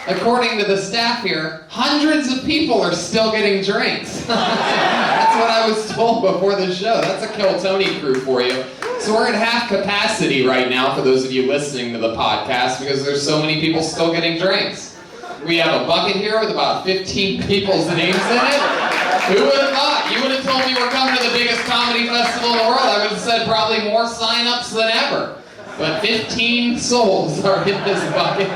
according to the staff here, hundreds of people are still getting drinks. That's what I was told before the show. That's a Kill Tony crew for you. So we're at half capacity right now for those of you listening to the podcast because there's so many people still getting drinks. We have a bucket here with about 15 people's names in it. Who would have thought? You would have told me we're coming to the biggest comedy festival in the world. I would have said probably more sign-ups than ever. But 15 souls are in this bucket.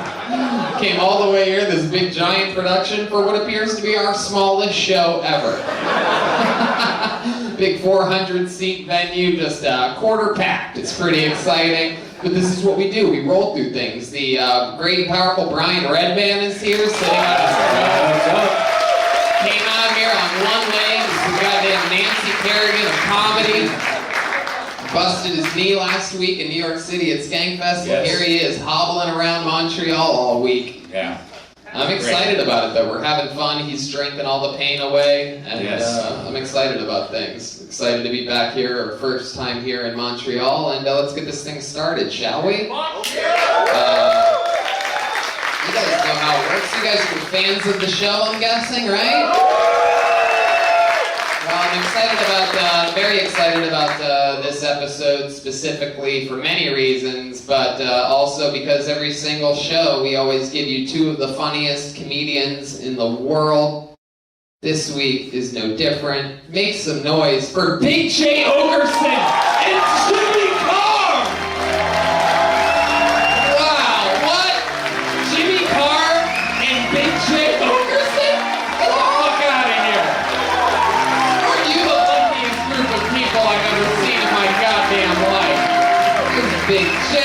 Came all the way here, this big giant production for what appears to be our smallest show ever. Big 400-seat venue, just quarter packed. It's pretty exciting. But this is what we do. We roll through things. The great, powerful Brian Redban is here, sitting on his throne. Came out here on one leg. This is goddamn Nancy Kerrigan of comedy. Busted his knee last week in New York City at Skankfest. Yes. Here he is, hobbling around Montreal all week. Yeah. I'm excited about it, though. We're having fun. He's drinking all the pain away. And I'm excited about things. Excited to be back here, our first time here in Montreal. And let's get this thing started, shall we? You guys know how it works. You guys are fans of the show, I'm guessing, right? Well, I'm very excited about this episode specifically for many reasons, but also because every single show we always give you two of the funniest comedians in the world. This week is no different. Make some noise for Big J Oakerson and Jimmy Carr! Wow, what? Jimmy Carr and Big J Oakerson? Get the fuck out of here! Are you the luckiest group of people I've ever seen in my goddamn life? There's Big J.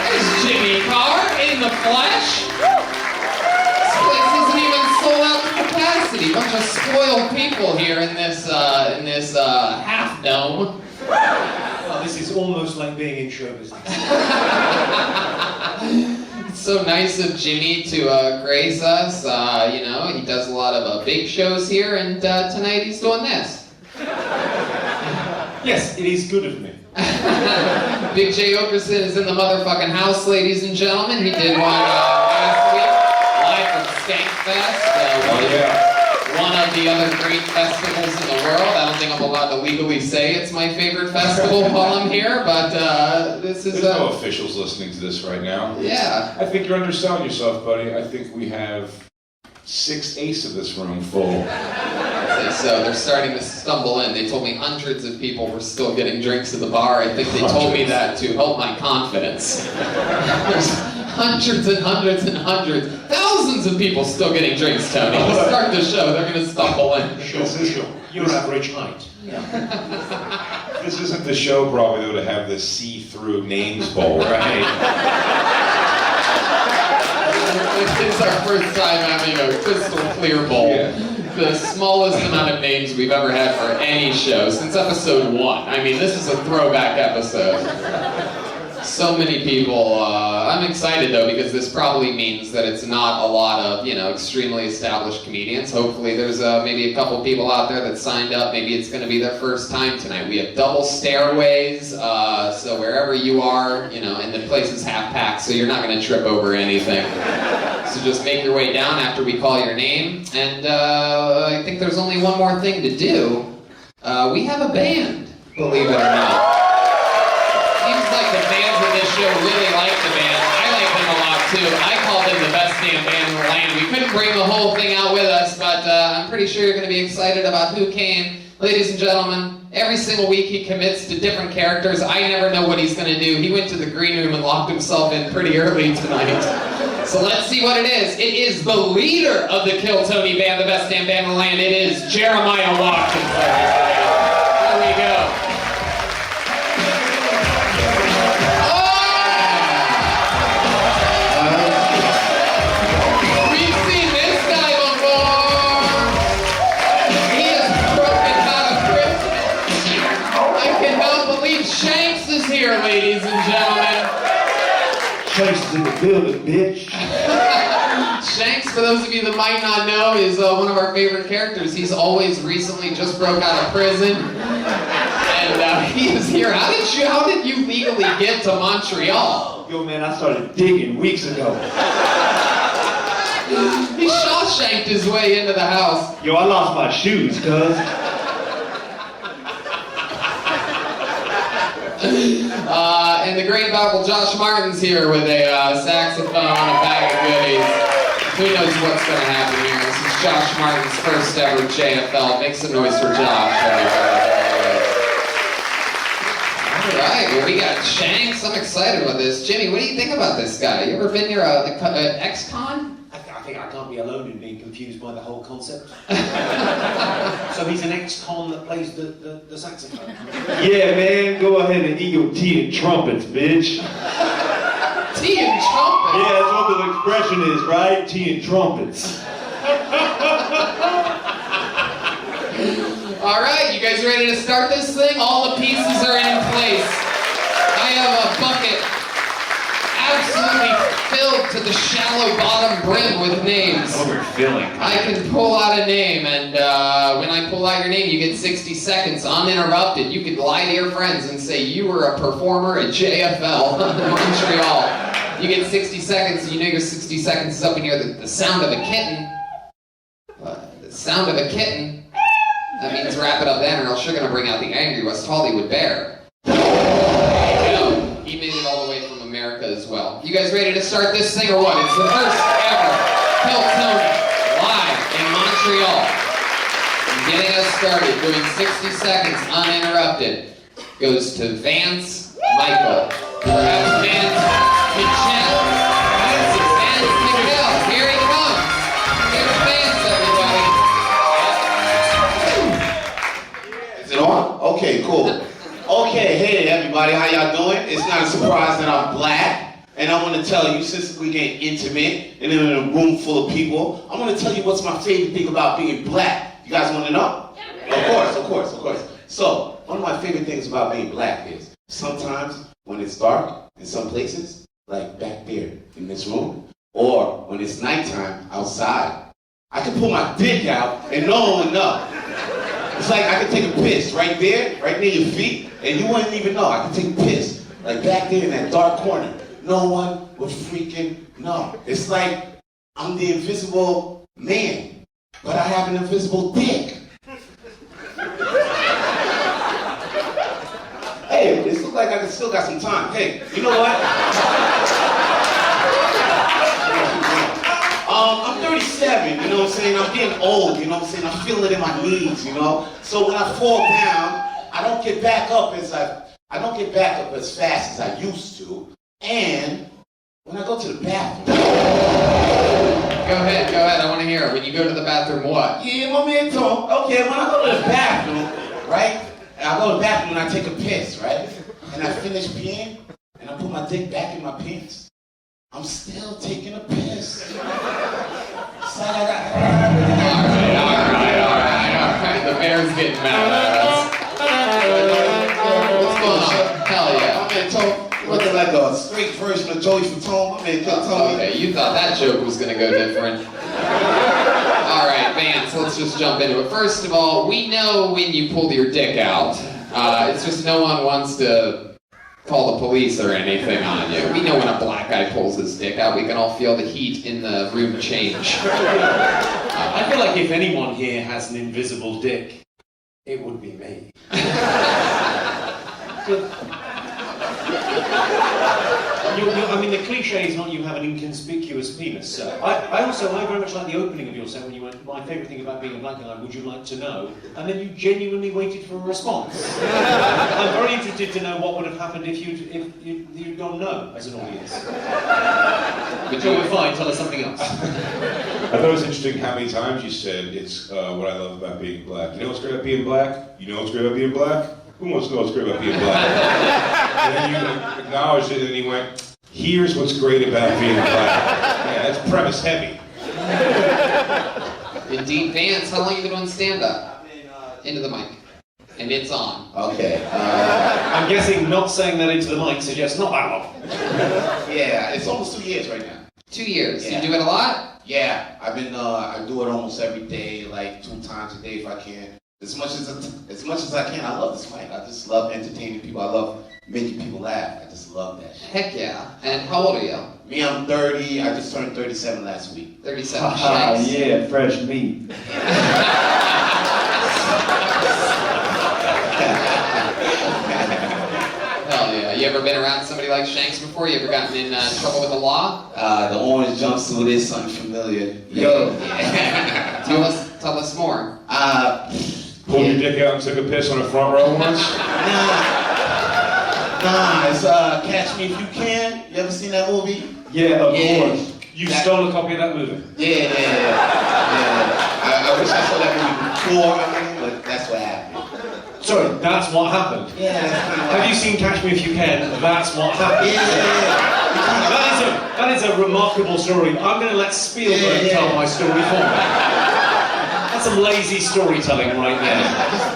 There's Jimmy Carr in the flesh. This place isn't even sold out to capacity. Bunch of spoiled people here in this half dome. Oh, this is almost like being in show business. It's so nice of Jimmy to grace us. He does a lot of big shows here, and tonight he's doing this. Yes, it is good of me. Big J Oakerson is in the motherfucking house, ladies and gentlemen. He did one last week, live from Skankfest. One of the other great festivals in the world. I don't think I'm allowed to legally say it's my favorite festival while I'm here, but this is... There's no officials listening to this right now. Yeah. I think you're underselling yourself, buddy. I think we have 6/8 of this room full. So they're starting to stumble in. They told me hundreds of people were still getting drinks at the bar. I think they told me that to help my confidence. There's hundreds and hundreds and hundreds, thousands of people still getting drinks, Tony. To start the show, they're going to stumble in. Sure. Your average height. This isn't the show, probably, though, to have this see-through names bowl, right? It's our first time having a crystal clear bowl. Yeah. The smallest amount of names we've ever had for any show since episode 1. I mean, this is a throwback episode. So many people. I'm excited though because this probably means that it's not a lot of extremely established comedians. Hopefully, there's maybe a couple people out there that signed up. Maybe it's going to be their first time tonight. We have double stairways, so wherever you are, and the place is half packed, so you're not going to trip over anything. So just make your way down after we call your name. And I think there's only one more thing to do. We have a band, believe it or not. Seems like the fans of this show really like the band. I like them a lot too. I call them the best damn band in the land. We couldn't bring the whole thing out with us, but I'm pretty sure you're going to be excited about who came. Ladies and gentlemen, every single week he commits to different characters. I never know what he's going to do. He went to the green room and locked himself in pretty early tonight. So let's see what it is. It is the leader of the Kill Tony band, the best damn band in the land. It is Jeremiah Watkins. Here we go. We've seen this guy before. He has broken out of prison. I cannot believe Shanks is here, ladies and gentlemen. Shanks is in the building, bitch. Shanks, for those of you that might not know, is one of our favorite characters. He's always recently just broke out of prison. And he is here. How did you legally get to Montreal? Yo, man, I started digging weeks ago. He Shawshanked his way into the house. Yo, I lost my shoes, cuz. And the great Bible Josh Martin's here with a saxophone, a bag of goodies. Who knows what's going to happen here? This is Josh Martin's first ever JFL. Make some noise for Josh. Alright, well we got Shanks. I'm excited with this. Jimmy, what do you think about this guy? You ever been near the ex-con? I think I can't be alone in being confused by the whole concept. So he's an ex-con that plays the saxophone? Yeah, man, go ahead and eat your tea and trumpets, bitch. Tea and trumpets? Yeah, that's what the expression is, right? Tea and trumpets. Alright, you guys ready to start this thing? All the pieces are in place. I have a bucket absolutely filled to the shallow bottom brim with names. Overfilling. I can pull out a name, and when I pull out your name, you get 60 seconds uninterrupted. You could lie to your friends and say you were a performer at JFL in Montreal. You get 60 seconds, and you know your 60 seconds is up, and you hear the sound of a kitten. The sound of a kitten. That means wrap it up then, or else you're going to bring out the angry West Hollywood bear. There you go. He made it all the way from America as well. You guys ready to start this thing or what? It's the first ever Kill Tony live in Montreal. Getting us started, doing 60 seconds uninterrupted, goes to Vance Michael. Perhaps Vance Michelle. Vance Michelle. Here he comes. Here's Vance, everybody. Is it on? Okay, cool. Okay, hey everybody, how y'all doing? It's not a surprise that I'm black, and I want to tell you, since we're getting intimate and in a room full of people, I want to tell you what's my favorite thing about being black. You guys want to know? Of course. So, one of my favorite things about being black is sometimes when it's dark in some places, like back there in this room, or when it's nighttime outside, I can pull my dick out and no one would know. It's like I could take a piss right there, right near your feet, and you wouldn't even know. I could take a piss, like back there in that dark corner. No one would freaking know. It's like I'm the invisible man, but I have an invisible dick. Hey, this looks like I still got some time. Hey, you know what? I'm 37, you know what I'm saying? I'm getting old, you know what I'm saying? I feel it in my knees, you know? So when I fall down, I don't get back up as fast as I used to. And when I go to the bathroom. Go ahead, I want to hear it. When you go to the bathroom, what? Yeah, my man told. Okay, when I go to the bathroom, right? I go to the bathroom and I take a piss, right? And I finish peeing, and I put my dick back in my pants. I'm still taking a piss. It's like I got... All right. The bear's getting mad at us. What's going on? Hell yeah. My man told, looking like a straight version of Joey Fatone. My man told me. Okay, you thought that joke was going to go different. All right, Vance, let's just jump into it. First of all, we know when you pulled your dick out. It's just no one wants to call the police or anything on you. We know when a black guy pulls his dick out. We can all feel the heat in the room change. I feel like if anyone here has an invisible dick, it would be me. I mean, the cliche is not you have an inconspicuous penis. So I very much like the opening of your set when you went, my favourite thing about being a black guy, would you like to know? And then you genuinely waited for a response. I'm very interested to know what would have happened if you'd gone no as an audience. But you're fine, tell us something else. I thought it was interesting how many times you said it's what I love about being black. You know what's great about being black? You know what's great about being black? Who wants to know what's great about being black? And then you acknowledged it and he went, here's what's great about being black. Yeah, that's premise heavy. Indeed, Vance, how long have you been doing stand-up? Into the mic. And it's on. Okay. I'm guessing not saying that into the mic suggests not that long. Yeah, it's almost 2 years right now. 2 years. Yeah. You do it a lot? Yeah, I've been. I do it almost every day, like 2 times a day if I can. As much as I can. I love this mic. I just love entertaining people. I love making people laugh. I just love that shit. Heck yeah. And how old are you? Me, I'm 30. I just turned 37 last week. 37. Yeah, fresh meat. Hell yeah. You ever been around somebody like Shanks before? You ever gotten in trouble with the law? The orange jumpsuit is something familiar. Yo. Yeah. Tell us more. Pulled your dick out and took a piss on a front row once? Nah, it's Catch Me If You Can. You ever seen that movie? Yeah, of course. You stole a copy of that movie? Yeah. I wish I saw that movie before, but that's what happened. Sorry, that's what happened. Yeah, that's kind of Have you seen Catch Me If You Can? That's what happened. That is a remarkable story. I'm going to let Spielberg tell my story for me. That's some lazy storytelling right there.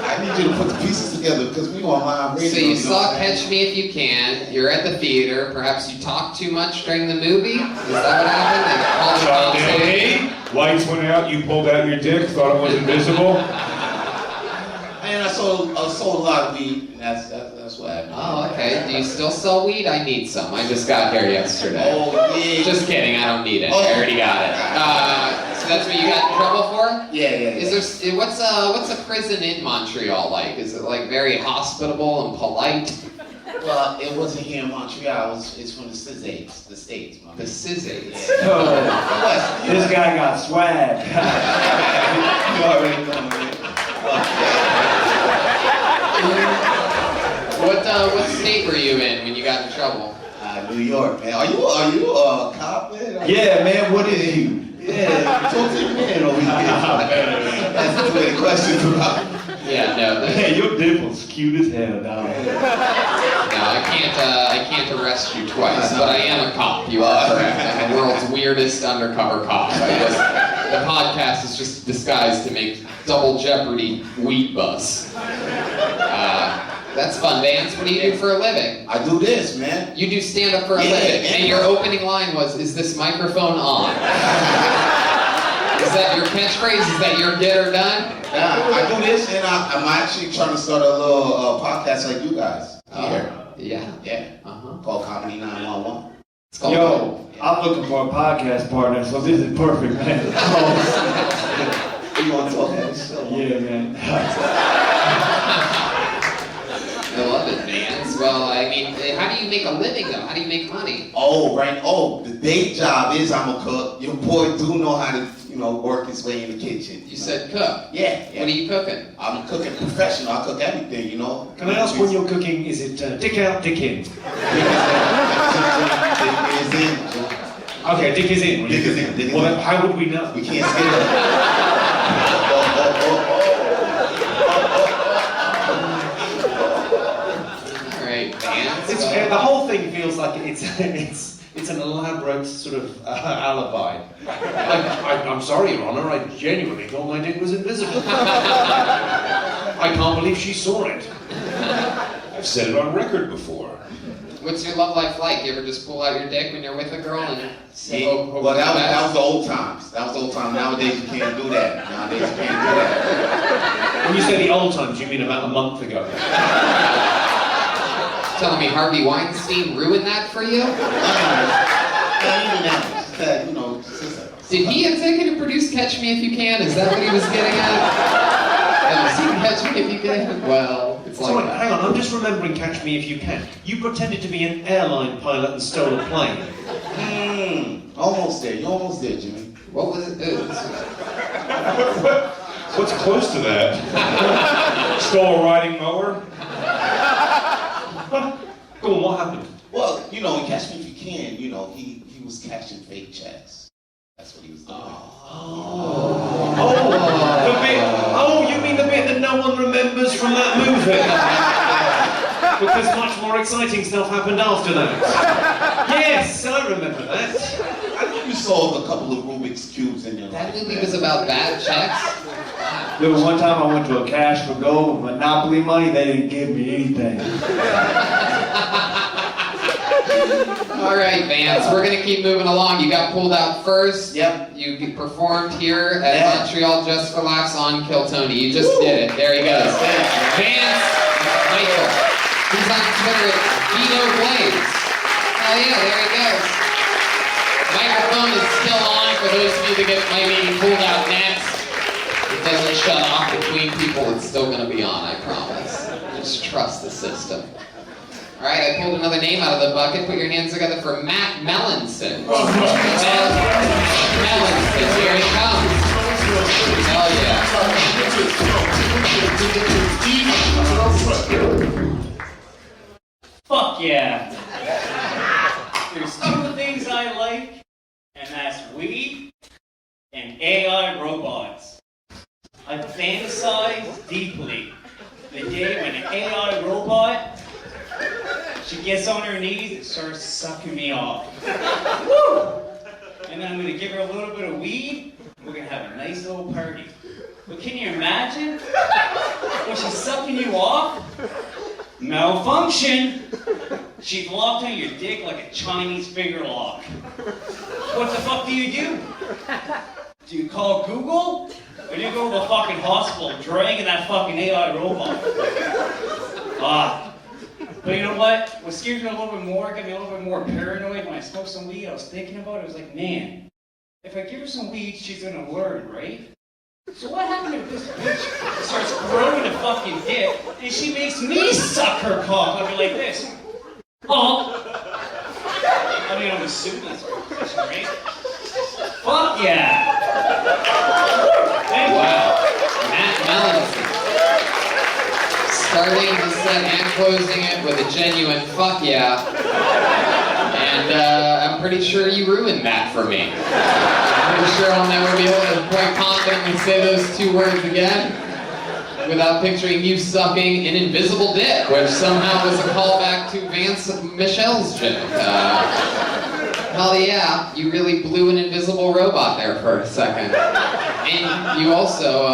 I need you to put the pieces together because we on live radio. So you saw Catch Me If You Can, you're at the theater, perhaps you talked too much during the movie? Is that what happened? They called you on stage? Lights went out, you pulled out your dick, thought it was invisible. And I sold a lot of weed, and that's what happened. Oh, okay. Do you still sell weed? I need some. I just got here yesterday. Oh, yeah. Just kidding, I don't need it. Oh. I already got it. So that's what you got in trouble for? Yeah. Is there what's a prison in Montreal like? Is it like very hospitable and polite? Well, it wasn't here in Montreal. It's from the States. My The man. Sizzates. Yeah. Oh, this guy got swag. You already know, man. What state were you in when you got in trouble? New York, man. Are you a cop, man? Yeah, man, what is you? Yeah, talk to your man over here. That's the way the questions about. Yeah, no. Hey, your dimple's cute as hell, dog. No, I can't arrest you twice, but I am a cop. You are correct. I'm the world's weirdest undercover cop. The podcast is just disguised to make Double Jeopardy weed buzz. That's fun, Vance. What do you do for a living? I do this, man. You do stand-up for a Yeah, living, and your yeah. opening line was, "Is this microphone on?" Is that your catchphrase? Is that your get or done? Yeah, I do this, and I'm actually trying to start a little podcast like you guys here. Yeah. Called Comedy 911. It's called Yo, I'm looking for a podcast partner, so this is perfect, man. You want to talk that show? Yeah, man. I love it, Vance. Well, I mean, how do you make a living, though? How do you make money? The day job is I'm a cook. Your boy do know how to, work his way in the kitchen. You said cook. Yeah. What are you cooking? I'm a cooking professional. I cook everything, Can I ask when you're cooking, is it dick out, dick in? Dick is in. Okay, dick is in. Dick is in. Dick is Well, in. then how would we know? We can't skip it. All right, Vance. The whole thing feels like it's an elaborate sort of alibi. I'm sorry, Your Honor, I genuinely thought my dick was invisible. I can't believe she saw it. I've said it on record before. What's your love life like? You ever just pull out your dick when you're with a girl and hope Well, that for the best? was the old times. Nowadays you can't do that. When you say the old times, you mean about a month ago. Telling me Harvey Weinstein ruined that for you? Did he executive produce Catch Me If You Can? Is that what he was getting at? Have you seen Catch Me If You Can? Well, it's like Sorry, that. hang on, I'm just remembering Catch Me If You Can. You pretended to be an airline pilot and stole a plane. Almost there. You're almost there, Jimmy. What was it? What's close to that? Stole a riding mower? Go on, what happened? Well, in Catch Me If You Can, he was cashing fake checks. That's what he was doing. You mean the bit that no one remembers from that movie? Because much more exciting stuff happened after that. Yes, I remember that. I think you solved a couple of Rubik's Cubes in your life. That movie was about bad checks? There was one time I went to a Cash for Gold with Monopoly money, they didn't give me anything. All right, Vance, we're going to keep moving along. You got pulled out first. Yep. You performed here at Montreal Just for Laughs on Kill Tony. You just did it. There he goes. Vance Michael. He's on Twitter at Vito Blades. Oh yeah, there he goes. Microphone is still on for those of you that might be pulled out next. It doesn't shut off between people, it's still going to be on, I promise. Just trust the system. Alright, I pulled another name out of the bucket. Put your hands together for Matt Mellinson. Mellinson, here he comes. Hell yeah. Fuck yeah. There's two things I like, and that's weed and AI robots. I fantasize deeply the day when an AI robot, she gets on her knees and starts sucking me off. Woo! And then I'm gonna give her a little bit of weed, and we're gonna have a nice little party. But can you imagine? When she's sucking you off, malfunction! She's locked on your dick like a Chinese finger lock. What the fuck do you do? Do you call Google? Or do you go to the fucking hospital dragging that fucking AI robot? But you know what? What scared me a little bit more, got me a little bit more paranoid when I smoked some weed, I was thinking about it, I was like, man, if I give her some weed, she's gonna learn, right? So what happened if this bitch starts growing a fucking dick and she makes me suck her cock? I'll be like this. Oh. I mean, I'm assuming that's her position, right? Fuck yeah! Wow. Matt Mellinson. Starting the set and closing it with a genuine fuck yeah. And I'm pretty sure you ruined that for me. I'm pretty sure I'll never be able to quite confidently say those two words again without picturing you sucking an invisible dick, which somehow was a callback to Vance Michelle's joke. Hell yeah, you really blew an invisible robot there for a second. And you also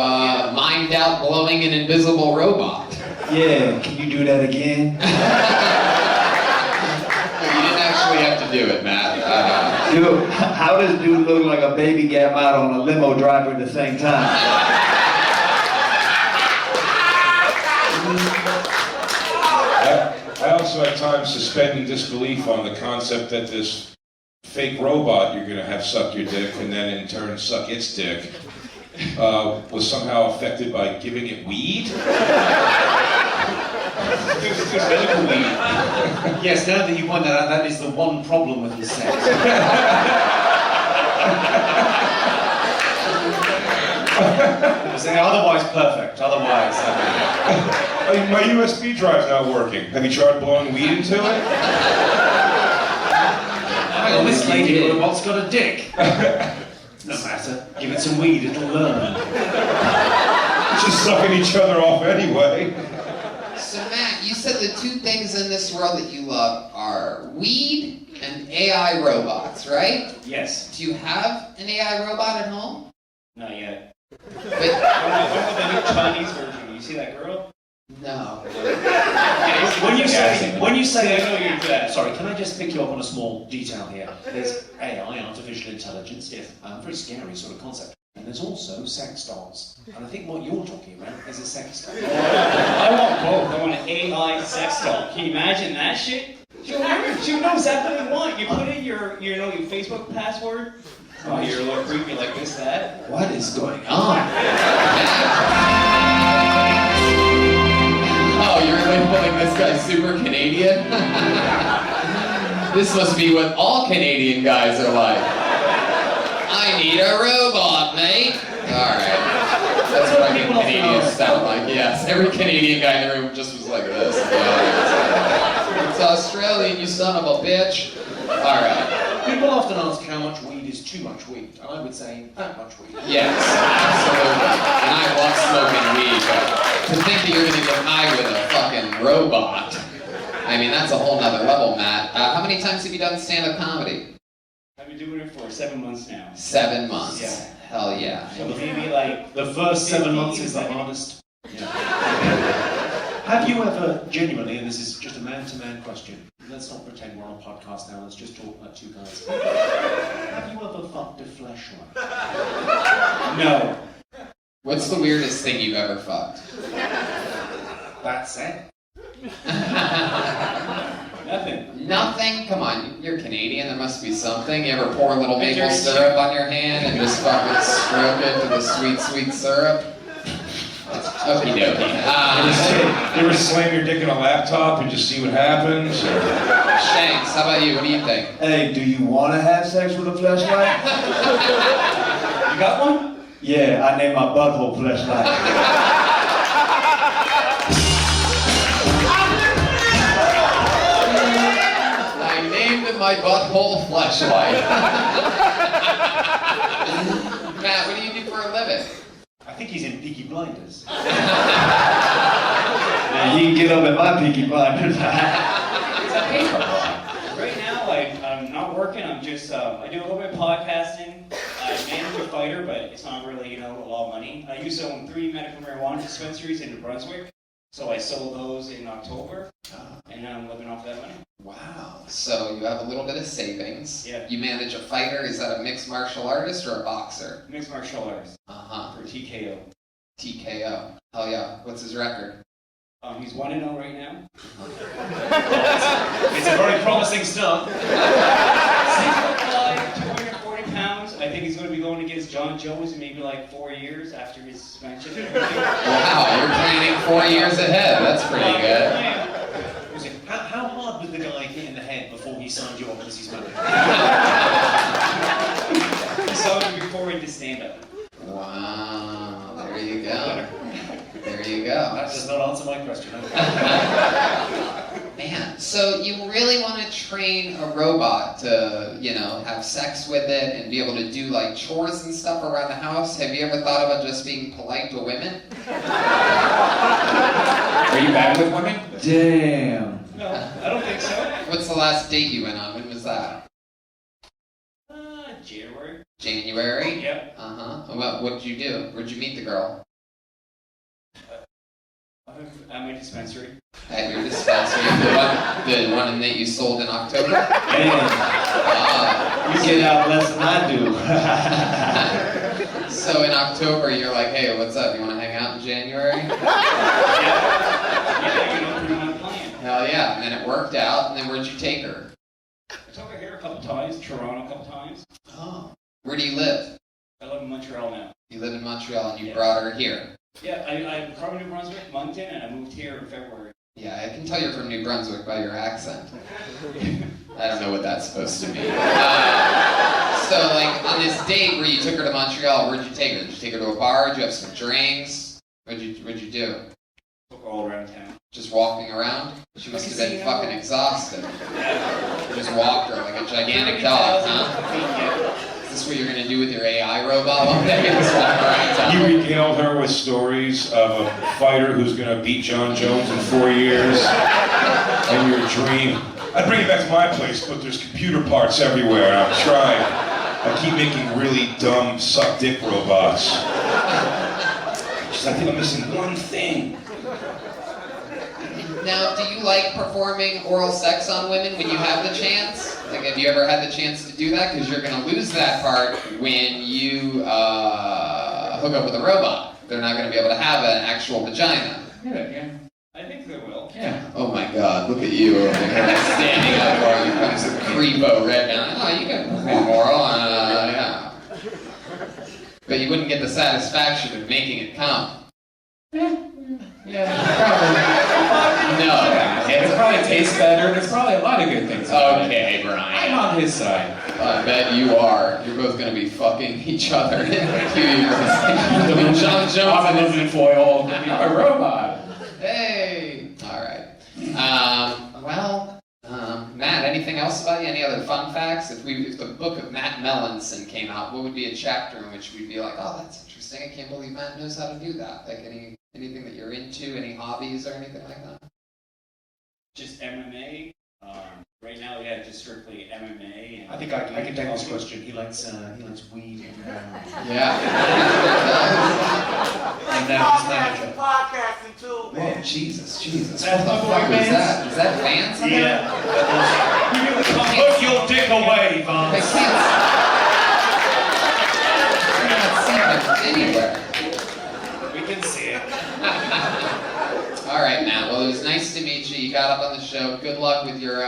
mined out blowing an invisible robot. Yeah, can you do that again? You didn't actually have to do it, Matt. Dude, how does dude look like a baby gap out on a limo driver at the same time? I also at times suspend disbelief on the concept that this fake robot you're going to have suck your dick and then in turn suck its dick was somehow affected by giving it weed? Medical weed. Yes, now that you point that out, that is the one problem with the sex. Otherwise perfect, otherwise... My USB drive's not working. Have you tried blowing weed into it? Hang on, this lady robot's got a dick. No matter, give it some weed, it'll learn. It's just sucking each other off anyway. So Matt, you said the two things in this world that you love are weed and AI robots, right? Yes. Do you have an AI robot at home? Not yet. But When will the new Chinese version? You see that girl? no. When you say I know you're there, sorry, can I just pick you up on a small detail here? There's AI, artificial intelligence, yes, very scary sort of concept. And there's also sex dolls. And I think what you're talking about is a sex doll. I want both. I want an AI sex doll. Can you imagine that shit? She'll know exactly what you want. You put in your Facebook password. Oh, you're a little creepy like this, that. What is going on? Oh, you're labeling this guy super Canadian? This must be what all Canadian guys are like. I need a robot, mate. Alright. That's what I think Canadians sound like, yes. Every Canadian guy in the room just was like this. It's Australian, you son of a bitch. Alright. People often ask how much weed is too much weed, and I would say that much weed. Yes, absolutely. And I love smoking weed, but to think that you're going to get high with a fucking robot, I mean, that's a whole nother level, Matt. How many times have you done stand-up comedy? I've been doing it for 7 months now. 7 months. Yeah. Hell yeah. So maybe like The first 7 months is the hardest. Yeah. Have you ever, genuinely, and this is just a man-to-man question, let's not pretend we're on a podcast now, let's just talk about two guys. Have you ever fucked a fleshlight? No. What's the weirdest thing you've ever fucked? That's it. Nothing. Nothing? Come on, you're Canadian, there must be something. You ever pour a little maple syrup on your hand and just fucking stroke it to the sweet, sweet syrup? Okie dokie. You ever slam your dick in a laptop and just see what happens? Shanks, how about you? What do you think? Hey, do you want to have sex with a fleshlight? You got one? Yeah, I named my butthole fleshlight. I named it my butthole fleshlight. Matt, what do you do for a living? I think he's in Peaky Blinders. Yeah, you can get up at my Peaky Blinders. Right now, I'm not working. I'm just, I do a little bit of podcasting. I manage a fighter, but it's not really, a lot of money. I used to own 3 medical marijuana dispensaries in New Brunswick, so I sold those in October, and now I'm living off that money. Wow. So you have a little bit of savings. Yeah. You manage a fighter. Is that a mixed martial artist or a boxer? Mixed martial arts Uh-huh. for TKO. TKO. Hell yeah. What's his record? He's 1-0 right now. It's a very promising start. 6'5", 240 pounds. I think he's going to be going against John Jones in maybe like 4 years after his suspension. Wow, you're planning 4 years ahead. That's pretty good. How hard was the guy hit in the head before he signed you up as his manager? He saw him before into stand-up. Wow, there you go. There you go. That does not answer my question. Man, so you really want to train a robot to, have sex with it and be able to do like chores and stuff around the house? Have you ever thought about just being polite to women? Are you bad with women? Damn. No, I don't think so. What's the last date you went on? When was that? January. January? Yep. Uh-huh. Well, what did you do? Where'd you meet the girl? At my dispensary. At your dispensary? The one that you sold in October? Man, you get out less than I do. So in October, you're like, hey, what's up? You want to hang out in January? Yeah, pretty much plan. Hell yeah. And then it worked out, and then where'd you take her? I took her here a couple times, Toronto a couple times. Oh. Where do you live? I live in Montreal now. You live in Montreal, and you Yeah. brought her here. Yeah, I'm from New Brunswick, Moncton, and I moved here in February. Yeah, I can tell you're from New Brunswick by your accent. I don't know what that's supposed to mean. So, like, on this date where you took her to Montreal, where'd you take her? Did you take her to a bar? Did you have some drinks? What'd you do? Took her all around town. Just walking around? She must have been fucking exhausted. You just walked her like a gigantic dog, huh? Is this what you're gonna do with your AI robot one day? Just walk around town? You regaled her with stories of a fighter who's going to beat John Jones in 4 years. And your dream. I'd bring it back to my place, but there's computer parts everywhere, and I'm trying. I keep making really dumb suck dick robots. Just, I think I'm missing one thing. Now, do you like performing oral sex on women when you have the chance? Like, have you ever had the chance to do that? Because you're going to lose that part when you hook up with a robot. They're not going to be able to have an actual vagina. Yeah. I think they will. Yeah. Oh my God, look at you over there standing up while you comes the creepo Redban. Oh, you can perform oral, yeah. But you wouldn't get the satisfaction of making it come. Yeah, probably. No. It probably tastes better. There's probably a lot of good things about it. Okay, I'm Brian. on his side. I bet you are. You're both going to be fucking each other in a few years. When John Jones and his in foil. I'm a robot. Hey! Alright. Matt, anything else about you? Any other fun facts? If the book of Matt Mellinson came out, what would be a chapter in which we'd be like, oh, that's interesting. I can't believe Matt knows how to do that. Like anything that you're into, any hobbies or anything like that? Just MMA. Right now, yeah, just strictly MMA. And I think I can take this question. He likes weed and Yeah. and now he's manager. Podcasting too, Oh, man. Jesus. What That's the my boy, fuck is Vance. that? Is that Vance? Yeah. Put your dick away, I Vance. can't see him anywhere. We can see it. All right, Matt. Well, it was nice to meet you. joke. Good luck with your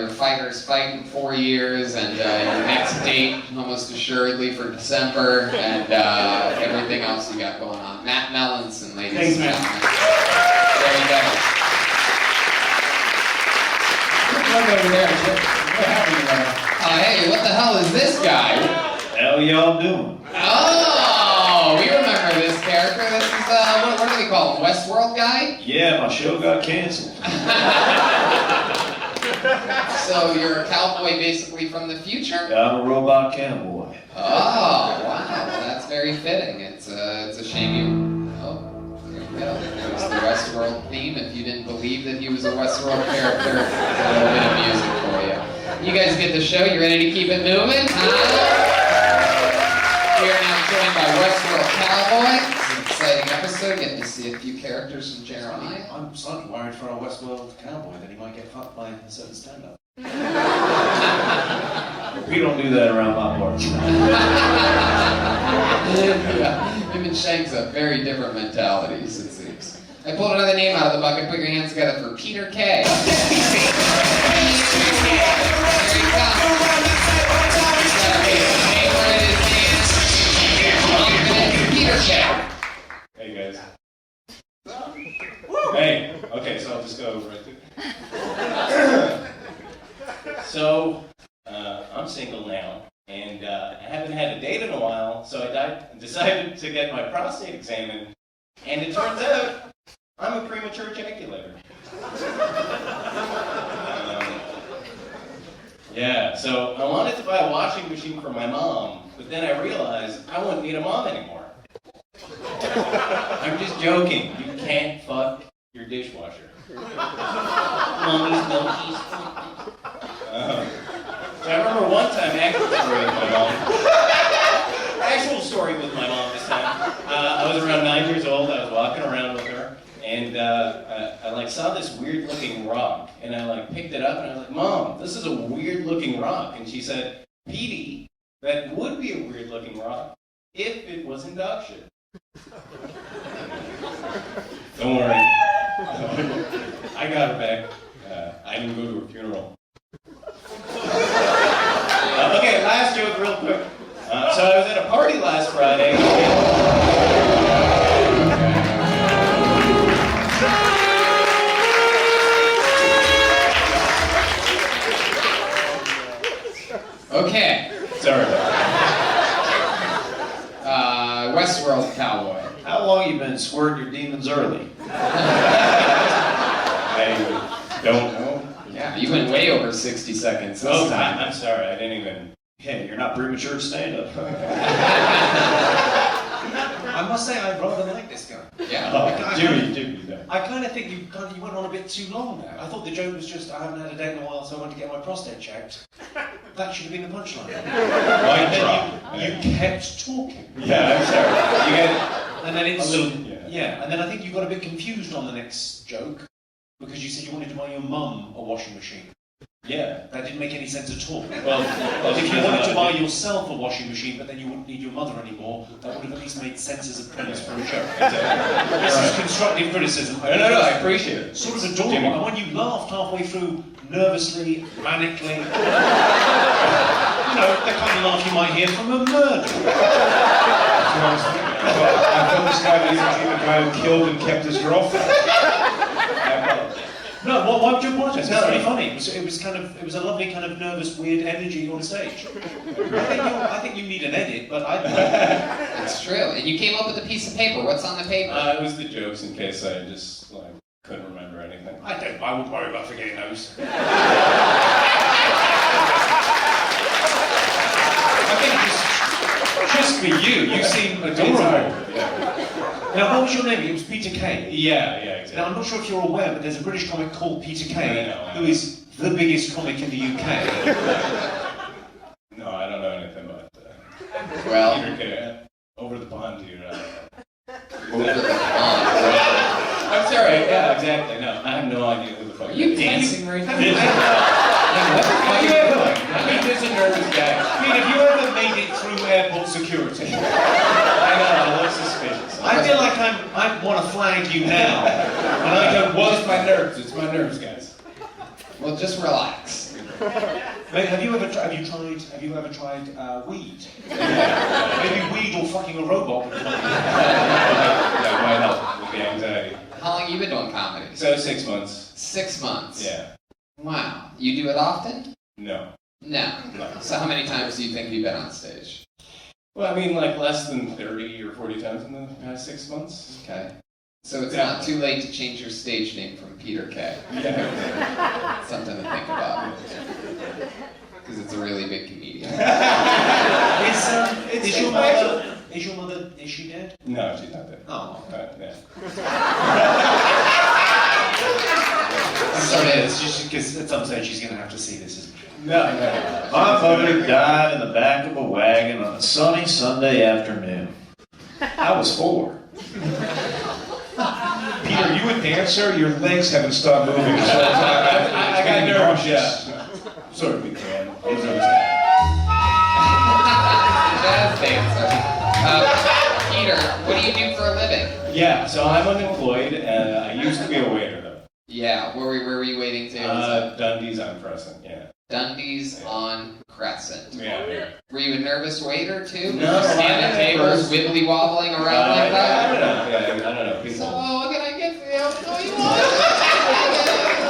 fighters fight in 4 years and your next date, almost assuredly for December, and everything else you got going on. Matt Mellinson, ladies and gentlemen. There you go. Look over there. What happened there? Hey, what the hell is this guy? Hell y'all doing? Oh, we remember this character. This is, what do we call him, Westworld guy? Yeah, my show got canceled. So you're a cowboy basically from the future? I'm a robot cowboy. Oh, wow, well, that's very fitting. It's a shame you... Oh, there you go. There's the Westworld theme. If you didn't believe that he was a Westworld character, there's a little bit of music for you. You guys get the show. You ready to keep it moving? We are now joined by Westworld Cowboy. It's an exciting episode. Getting to see a few characters from Jeremiah. I'm slightly worried for our Westworld cowboy that he might get fucked by a certain stand-up. We don't do that around my parts. Yeah, him and Shanks have very different mentalities, it seems. I pulled another name out of the bucket. Put your hands together for Peter K. Here he comes. Peter K. Hey guys. Hey, okay, so I'll just go right through. So, I'm single now, and I haven't had a date in a while, so I decided to get my prostate examined, and it turns out I'm a premature ejaculator. Yeah, so I wanted to buy a washing machine for my mom, but then I realized I wouldn't need a mom anymore. I'm just joking. You can't fuck your dishwasher. Mommy's milkies. So I remember one time, actual story with my mom this time. I was around 9 years old. I was walking around with her, and I like saw this weird looking rock, and I like picked it up, and I was like, "Mom, this is a weird looking rock." And she said, "Petey, that would be a weird looking rock if it was induction." Don't worry. I got her back. I didn't go to her funeral. Okay, last joke real quick. So I was at a party last Friday. Okay. Sorry. Westworld Cowboy. How long you been squirting your demons early? I don't know. Yeah, you went way over 60 seconds this Oh, time. I'm sorry. I didn't even. Hey, you're not premature stand-up. I must say, I rather like this guy. Yeah. Jimmy. I kind of think you went on a bit too long there. I thought the joke was just, I haven't had a date in a while, so I went to get my prostate checked. That should have been the punchline. Mic drop. You kept talking. Yeah, I'm sorry. You got And then it's a little. yeah, and then I think you got a bit confused on the next joke because you said you wanted to buy your mum a washing machine. Yeah. That didn't make any sense at all. Well, If you wanted to buy yourself a washing machine, but then you wouldn't need your mother anymore, that would have at least made sense as a premise for a joke. This is constructive criticism. No, I appreciate it. Sort of adorable. Jimmy. And when you laughed halfway through, nervously, manically, the kind of laugh you might hear from a murderer. I thought this guy was actually the guy who killed and kept his girlfriend. No, why would you apologise? It's very funny. It was a lovely kind of nervous, weird energy on stage. I think you need an edit, but It's true. And you came up with a piece of paper. What's on the paper? It was the jokes in case I just couldn't remember anything. I wouldn't worry about forgetting those. I think just for you seem adorable. Now, what was your name? It was Peter Kay. Yeah, exactly. Now, I'm not sure if you're aware, but there's a British comic called Peter Kay, I know. who is the biggest comic in the UK. No, I don't know anything about that. Well, Peter Kay, over the pond here. over the pond. I'm sorry. Yeah, exactly. No, I have no idea who the fuck. Are you dancing right now? What the fuck are you doing? I mean, there's a nervous guy. Pete, have you ever made it through airport security? I know. I look suspicious. I feel like I want to flag you now. And I don't Well, it's my nerves. It's my nerves, guys. Well, just relax. Mate, have you ever tried weed? Maybe weed or fucking a robot. That might help with the anxiety. How long you been doing comedy? So 6 months. 6 months. Yeah. Wow. You do it often? No. No. So how many times do you think you've been on stage? Well, I mean, like less than 30 or 40 times in the past 6 months. Okay. So it's not too late to change your stage name from Peter K. Yeah. Something to think about. Because it's a really big comedian. Is your mother, is she dead? No, she's not dead. Oh. Yeah. I'm sorry, it's just because at some stage she's going to have to see this, isn't she? No. My mother died in the back of a wagon on a sunny Sunday afternoon. I was 4. Peter, you a dancer? Your legs haven't stopped moving. So I got nervous, yeah. Sort of big fan. I was always Jazz dancer. Peter, what do you do for a living? Yeah, so I'm unemployed, and I used to be a waiter, though. Yeah, where were you waiting to? Dundee's on Crescent, yeah. Dundee's on Crescent. Yeah. Were you a nervous waiter too? No, Stand at tables, wibbly wobbling around like that? I don't know. Yeah, I don't know. People. So, what can I get for you? No, you want?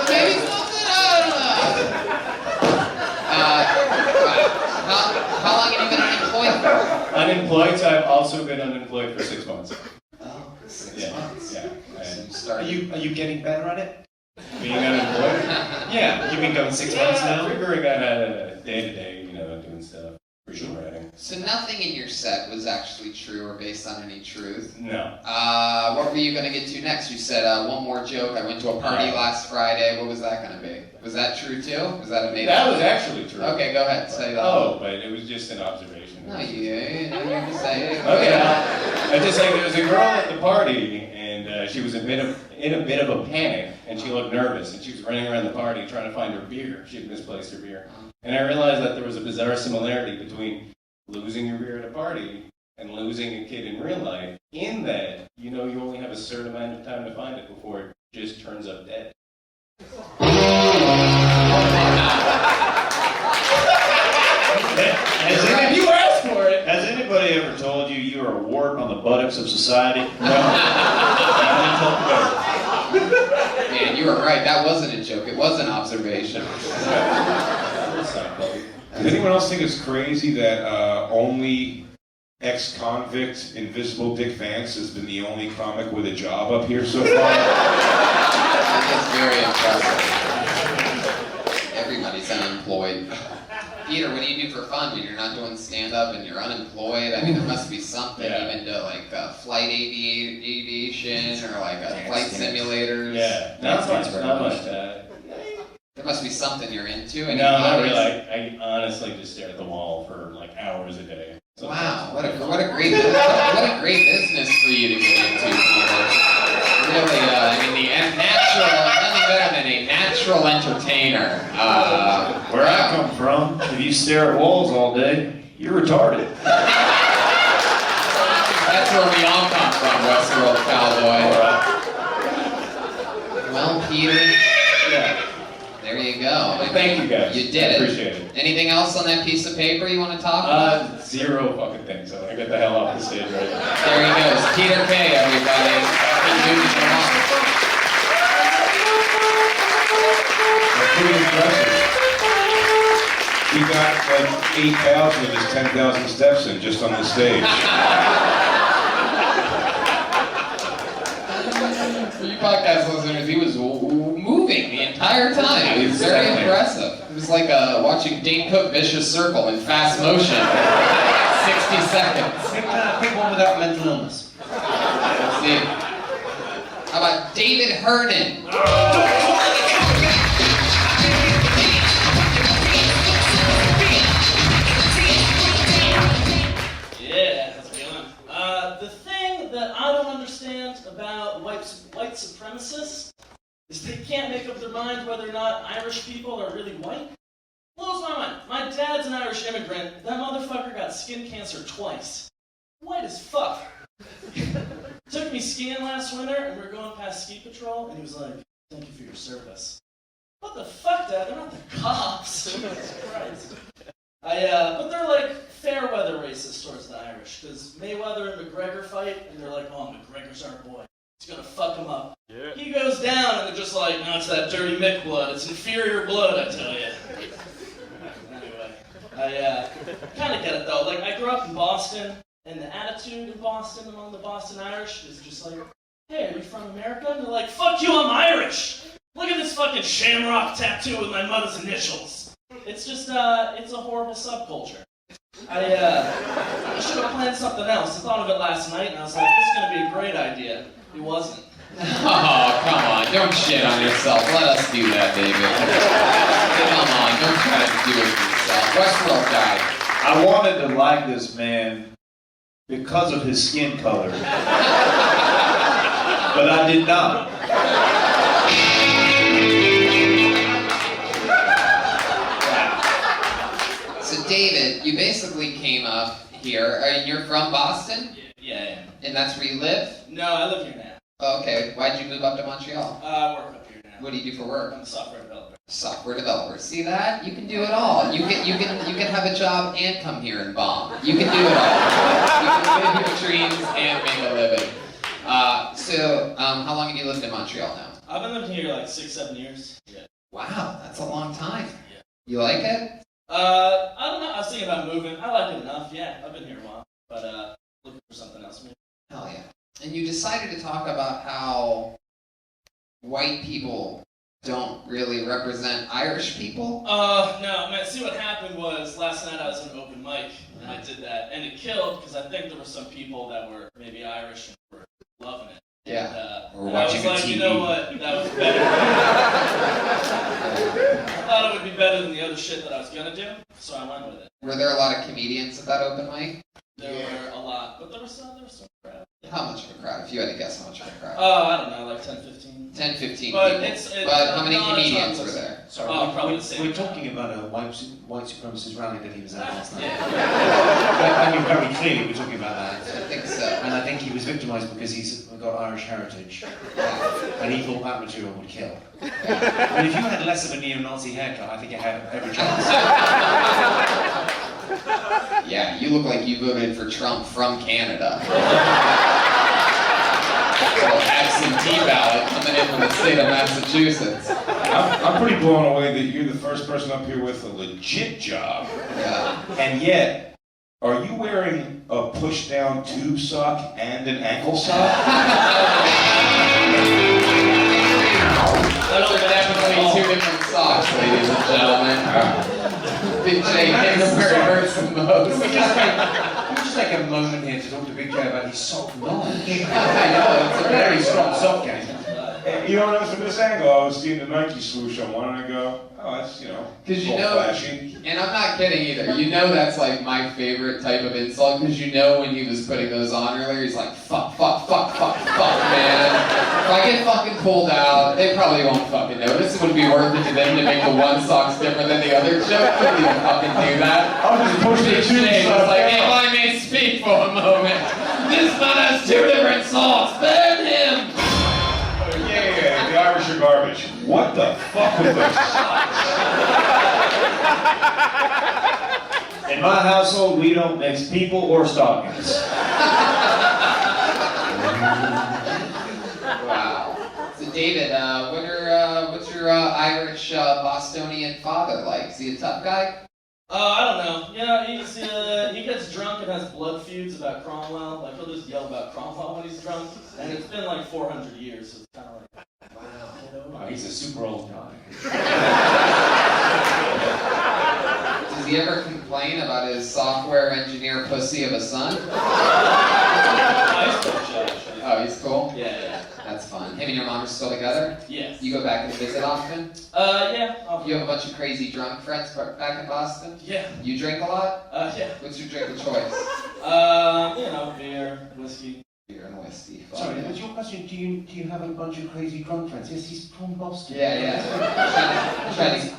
Maybe something? I don't know. How long have you been unemployed for? Unemployed, so I've also been unemployed for 6 months. Oh, 6 Yeah, months. yeah. So you Are started. you getting better at it? Being unemployed? Yeah, you've been going 6 months now. Figuring out day-to-day, doing stuff. For sure writing. So nothing in your set was actually true or based on any truth. No. What were you going to get to next? You said one more joke. I went to a party last Friday. What was that going to be? Was that true too? Was that a made That up? was actually true. Okay, go ahead. Say that. Oh, but it was just an observation. No, you can say it. Okay, I just like there was a girl at the party, and she was in a bit of a panic, and she looked nervous, and she was running around the party trying to find her beer. She had misplaced her beer, and I realized that there was a bizarre similarity between losing your beer at a party and losing a kid in real life. In that, you only have a certain amount of time to find it before it just turns up dead. If you asked for it. Has anybody ever told you you are a wart on the buttocks of society? No. Man, you were right. That wasn't a joke. It was an observation. Does anyone else think it's crazy that only ex-convict Invisible Dick Vance has been the only comic with a job up here so far? It's very impressive. Everybody's unemployed. Peter, what do you do for fun when you're not doing stand-up and you're unemployed? I mean, there must be something, even to like flight aviation or like flight simulators. Yeah, not much. There must be something you're into. And No, not really. I honestly just stare at the wall for like hours a day. So wow, what a great business for you to get into, Peter. Really, I mean, nothing better than a natural entertainer. Where I come from, if you stare at walls all day, you're retarded. That's where we all come from, Westworld cowboy. Well, Peter, there you go. Well, thank you guys. You did it. Appreciate it. Anything else on that piece of paper you want to talk about? Zero fucking things. So I get the hell off the stage right now. There he goes. Peter K, everybody. Moving along. That's pretty impressive. He got like 8,000 of his 10,000 steps in just on the stage. For you podcast listeners, he was moving the entire time. It was very impressive. It was like watching Dane Cook Vicious Circle in fast motion. 60 seconds. Pick one without mental illness. Let's see. How about David Hernan? Yeah, how's it going? The thing that I don't understand about white supremacists is they can't make up their mind whether or not Irish people are really white. Blows my mind. My dad's an Irish immigrant. That motherfucker got skin cancer twice. White as fuck. Took me skiing last winter, and we were going past ski patrol, and he was like, "Thank you for your service." what the fuck, Dad? They're not the cops. Jesus Christ. But they're like fair weather racist towards the Irish, because Mayweather and McGregor fight, and they're like, oh, McGregor's our boy. He's gonna fuck him up. Yeah. He goes down, and they're just like, no, it's that dirty Mick blood. It's inferior blood, I tell you. Anyway, I kind of get it though. Like, I grew up in Boston, and the attitude in Boston among the Boston Irish is just like, hey, are you from America? And they're like, fuck you, I'm Irish! Look at this fucking shamrock tattoo with my mother's initials. It's just, it's a horrible subculture. I should have planned something else. I thought of it last night, and I was like, this is going to be a great idea. It wasn't. Oh, come on. Don't shit on yourself. Let us do that, David. Come on. Don't try to do it yourself. Westworld guy. I wanted to like this man because of his skin color. But I did not. So, David, you basically came up here. You're from Boston? Yeah. And that's where you live? No, I live here now. Okay. Why'd you move up to Montreal? I work up here now. What do you do for work? I'm a software developer. Software developer. See that? You can do it all. You can have a job and come here and bomb. You can do it all. You can live your dreams and make a living. So, how long have you lived in Montreal now? I've been living here like 6-7 years. Yeah. Wow, that's a long time. Yeah. You like it? I don't know. I was thinking about moving. I like it enough. Yeah, I've been here a while, but looking for something else. Maybe. Hell yeah. And you decided to talk about how white people don't really represent Irish people? No, man, see what happened was last night I was in an open mic and I did that and it killed because I think there were some people that were maybe Irish and were loving it. Yeah. And I was like, you know what, that was better. I thought it would be better than the other shit that I was gonna do, so I went with it. Were there a lot of comedians at that open mic? There were a lot, but there was some crowd. How much of a crowd? If you had to guess how much of a crowd? I don't know, like 10, 15. 10, 15 But people. But how many comedians were there? Sorry, probably the same. we're talking about a white supremacist rally that he was at last night. Yeah. I mean, very clearly we're talking about that. I think so. And I think he was victimised because he's got Irish heritage. And he thought that material would kill. And if you had less of a neo-Nazi haircut, I think you had every chance. Yeah, you look like you voted for Trump from Canada. Absentee ballot coming in from the state of Massachusetts. I'm pretty blown away that you're the first person up here with a legit job. Yeah. And yet, are you wearing a push-down tube sock and an ankle sock? Those are definitely two different socks, ladies and gentlemen. Big J hits where it hurts the most. Can we just take a moment here to talk to Big J about his sock knowledge? I know, it's a Very strong sock game. You know, from this angle, I was seeing the Nike swoosh on one, and I go, oh, that's, Because you a little know, flashy. and I'm not kidding either. You know that's like my favorite type of insult, because you know when he was putting those on earlier, he's like, fuck, man. If I get fucking pulled out, they probably won't fucking notice. It would be worth it to them to make the one socks different than the other. Joe couldn't even fucking do that. I'll just push the tube It's sock like, down. if I may speak for a moment, this man has two different socks. Ban him! Yeah, the Irish are garbage. What the fuck with those socks? In my household, we don't mix people or stockings. Wow. So David, what's your Irish Bostonian father like? Is he a tough guy? I don't know. Yeah, he gets drunk and has blood feuds about Cromwell. Like, he'll just yell about Cromwell when he's drunk. And it's been like 400 years, so it's kind of like, wow. Oh, he's a super old guy. Does he ever complain about his software engineer pussy of a son? Oh, he's cool? Yeah. That's fun. Him and your mom are still together? Yes. You go back and visit often? Yeah. You have a bunch of crazy drunk friends back in Boston? Yeah. You drink a lot? Yeah. What's your drink of choice? Beer, whiskey. Beer and whiskey. Fuck Sorry, yeah. was your question, do you have a bunch of crazy drunk friends? Yes, he's from Boston. Yeah.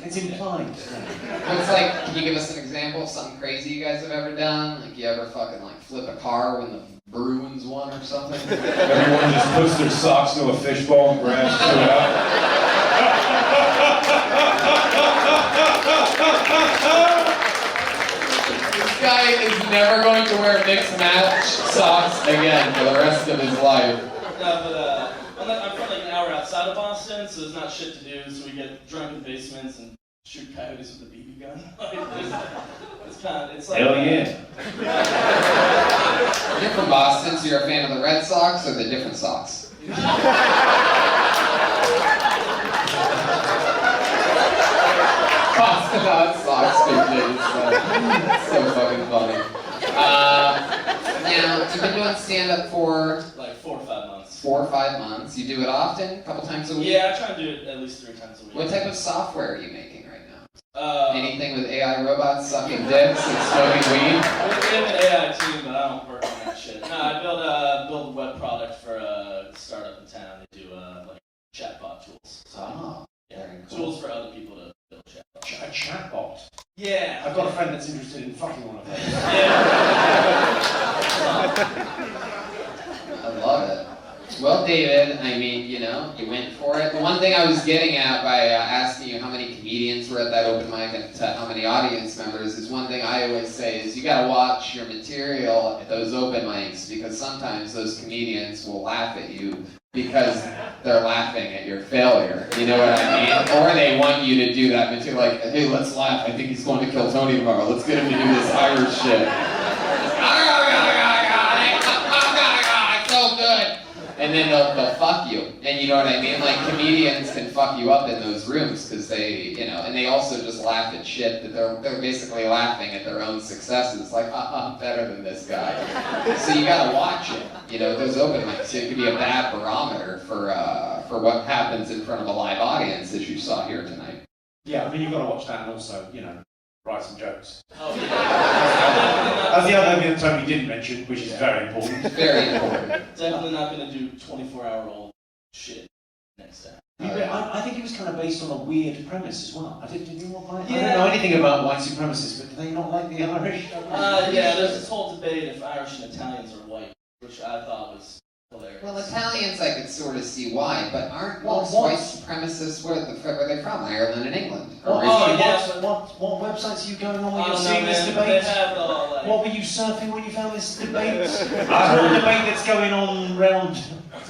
It's implied. What's like, can you give us an example of something crazy you guys have ever done? Like, you ever fucking like flip a car when the Bruins won or something? Everyone just puts their socks into a fishbowl and grabs two out. guy is never going to wear mixed match socks again for the rest of his life. No, but I'm from like an hour outside of Boston, so there's not shit to do. So we get drunk in basements and shoot coyotes with a BB gun. It's like Hell yeah. You're from Boston, so you're a fan of the Red Sox or the different Sox? Boston Red Sox, big news. So fucking funny. Now, you've been doing stand-up for like 4 or 5 months. 4 or 5 months. You do it often? A couple times a week? Yeah, I try to do it at least 3 times a week. What type of software are you making right now? Anything with AI robots sucking dicks and smoking weed? We have an AI team, but I don't work on that shit. No, I build a web product for a startup in town. They do like chatbot tools. So, very cool. Tools for other people to build chatbots. A chatbot? Yeah. I've got a friend that's interested in fucking one of those. I love it. Well, David, I mean, you know, you went for it. The one thing I was getting at by asking you how many comedians were at that open mic and how many audience members is one thing I always say is you gotta watch your material at those open mics because sometimes those comedians will laugh at you because they're laughing at your failure. You know what I mean? Or they want you to do that material like, hey, let's laugh. I think he's going to kill Tony tomorrow. Let's get him to do this Irish shit. So good. And then they'll fuck you. And you know what I mean? Like, comedians can fuck you up in those rooms because they, you know, and they also just laugh at shit that they're basically laughing at their own successes. Like, I'm better than this guy. So you gotta watch it. You know, those open mics, it could be a bad barometer for what happens in front of a live audience, as you saw here tonight. Yeah, I mean, you've got to watch that and also, you know, write some jokes. Oh, yeah. That's the other thing that Tony didn't mention, which is very important. Very important. Definitely not going to do 24-hour-old shit next time. I think it was kind of based on a weird premise as well. I don't Yeah. know anything about white supremacists, but do they not like the Irish? Yeah, there's this whole debate if Irish and Italians are white, which I thought was hilarious. Well, Italians I could sort of see why, but aren't most white supremacists, where are they from? Ireland and England? What websites are you going on when you're seeing this debate? What were you surfing when you found this debate? I heard a debate that's going on round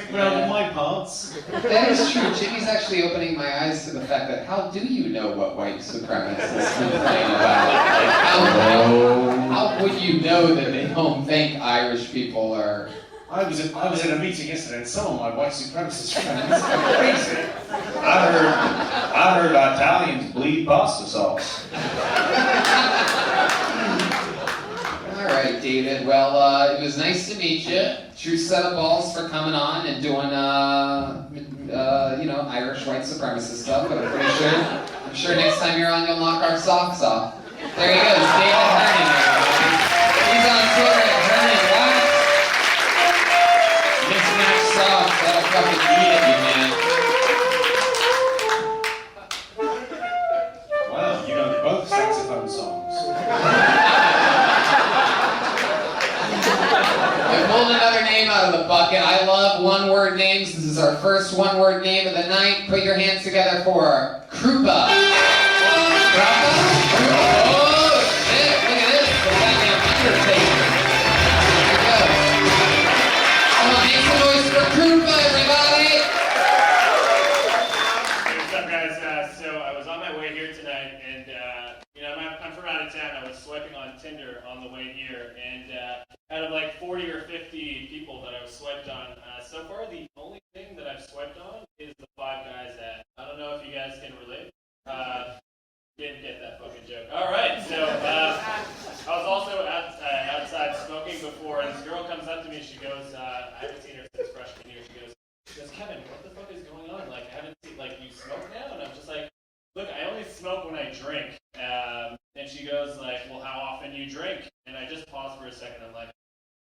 in my parts. That is true. Jimmy's actually opening my eyes to the fact that how do you know what white supremacists complain about? Like, how would you know that they don't think Irish people are... I was at a meeting yesterday and some of my white supremacist friends are crazy. I heard Italians bleed pasta sauce. All right, David. Well, it was nice to meet you. True set of balls for coming on and doing, you know, Irish white supremacist stuff. But I'm sure next time you're on, you'll knock our socks off. There he goes, David Herning. He's on Twitter at Herning Wax. Mismatch socks. That'll fucking eat at you, man. Wow, you know both saxophone songs. I pulled another name out of the bucket. I love one-word names. This is our first one-word name of the night. Put your hands together for Krupa. Krupa? Oh, shit. Look at this. The goddamn Undertaker. Here it goes. Come on, make some noise for Krupa, everybody. What's up, guys? So I was on my way here tonight, and you know, I'm from out of town. I was swiping on Tinder on the way here, and out of like 40 or 50 people that I was swiped on, so far the only thing that I've swiped on is the Five Guys ad. I don't know if you guys can relate. Didn't get that fucking joke. All right, so I was also outside smoking before, and this girl comes up to me. She goes, I haven't seen her since freshman year. She goes, Kevin, what the fuck is going on? Like, I haven't seen, like, you smoke now? And I'm just like, look, I only smoke when I drink. And she goes like, well, how often you drink? And I just paused for a second. I'm like,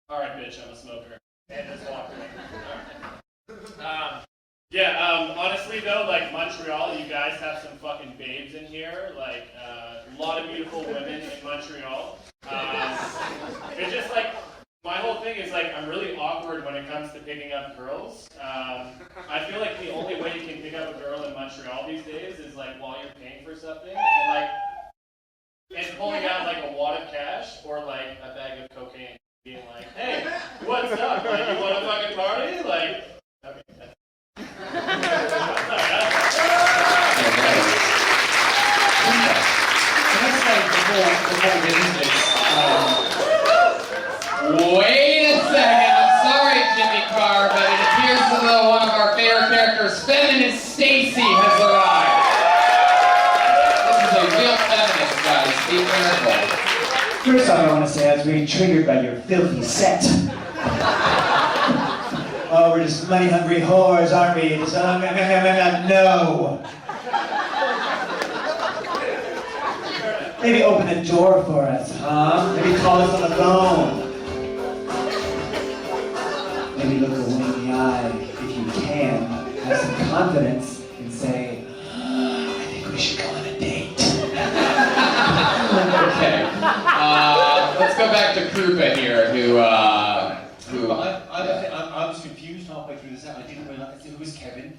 all right, bitch, I'm a smoker. And just walked away. Honestly though, like Montreal, you guys have some fucking babes in here. Like, a lot of beautiful women in Montreal. It's just like, my whole thing is like, I'm really awkward when it comes to picking up girls. I feel like the only way you can pick up a girl in Montreal these days is like while you're paying for something and pulling out like a wad of cash much, or like a bag of cocaine, being like, hey, what's up? Like, you want to fucking party? Like, okay. Wait a second. I'm sorry, Jimmy Carr, but it appears as though one of our favorite characters, Feminist Stacy, has arrived. This is a real feminist, guys. Be careful. First off, I want to say I was really triggered by your filthy set. Oh, we're just money-hungry whores, aren't we? Just, no. Maybe open the door for us, huh? Maybe call us on the phone. Maybe look a woman in the eye, if you can. Have some confidence and say, I think we should go on a date. Okay. Let's go back to Krupa here, who I was confused halfway through this out. I didn't realize it was Kevin.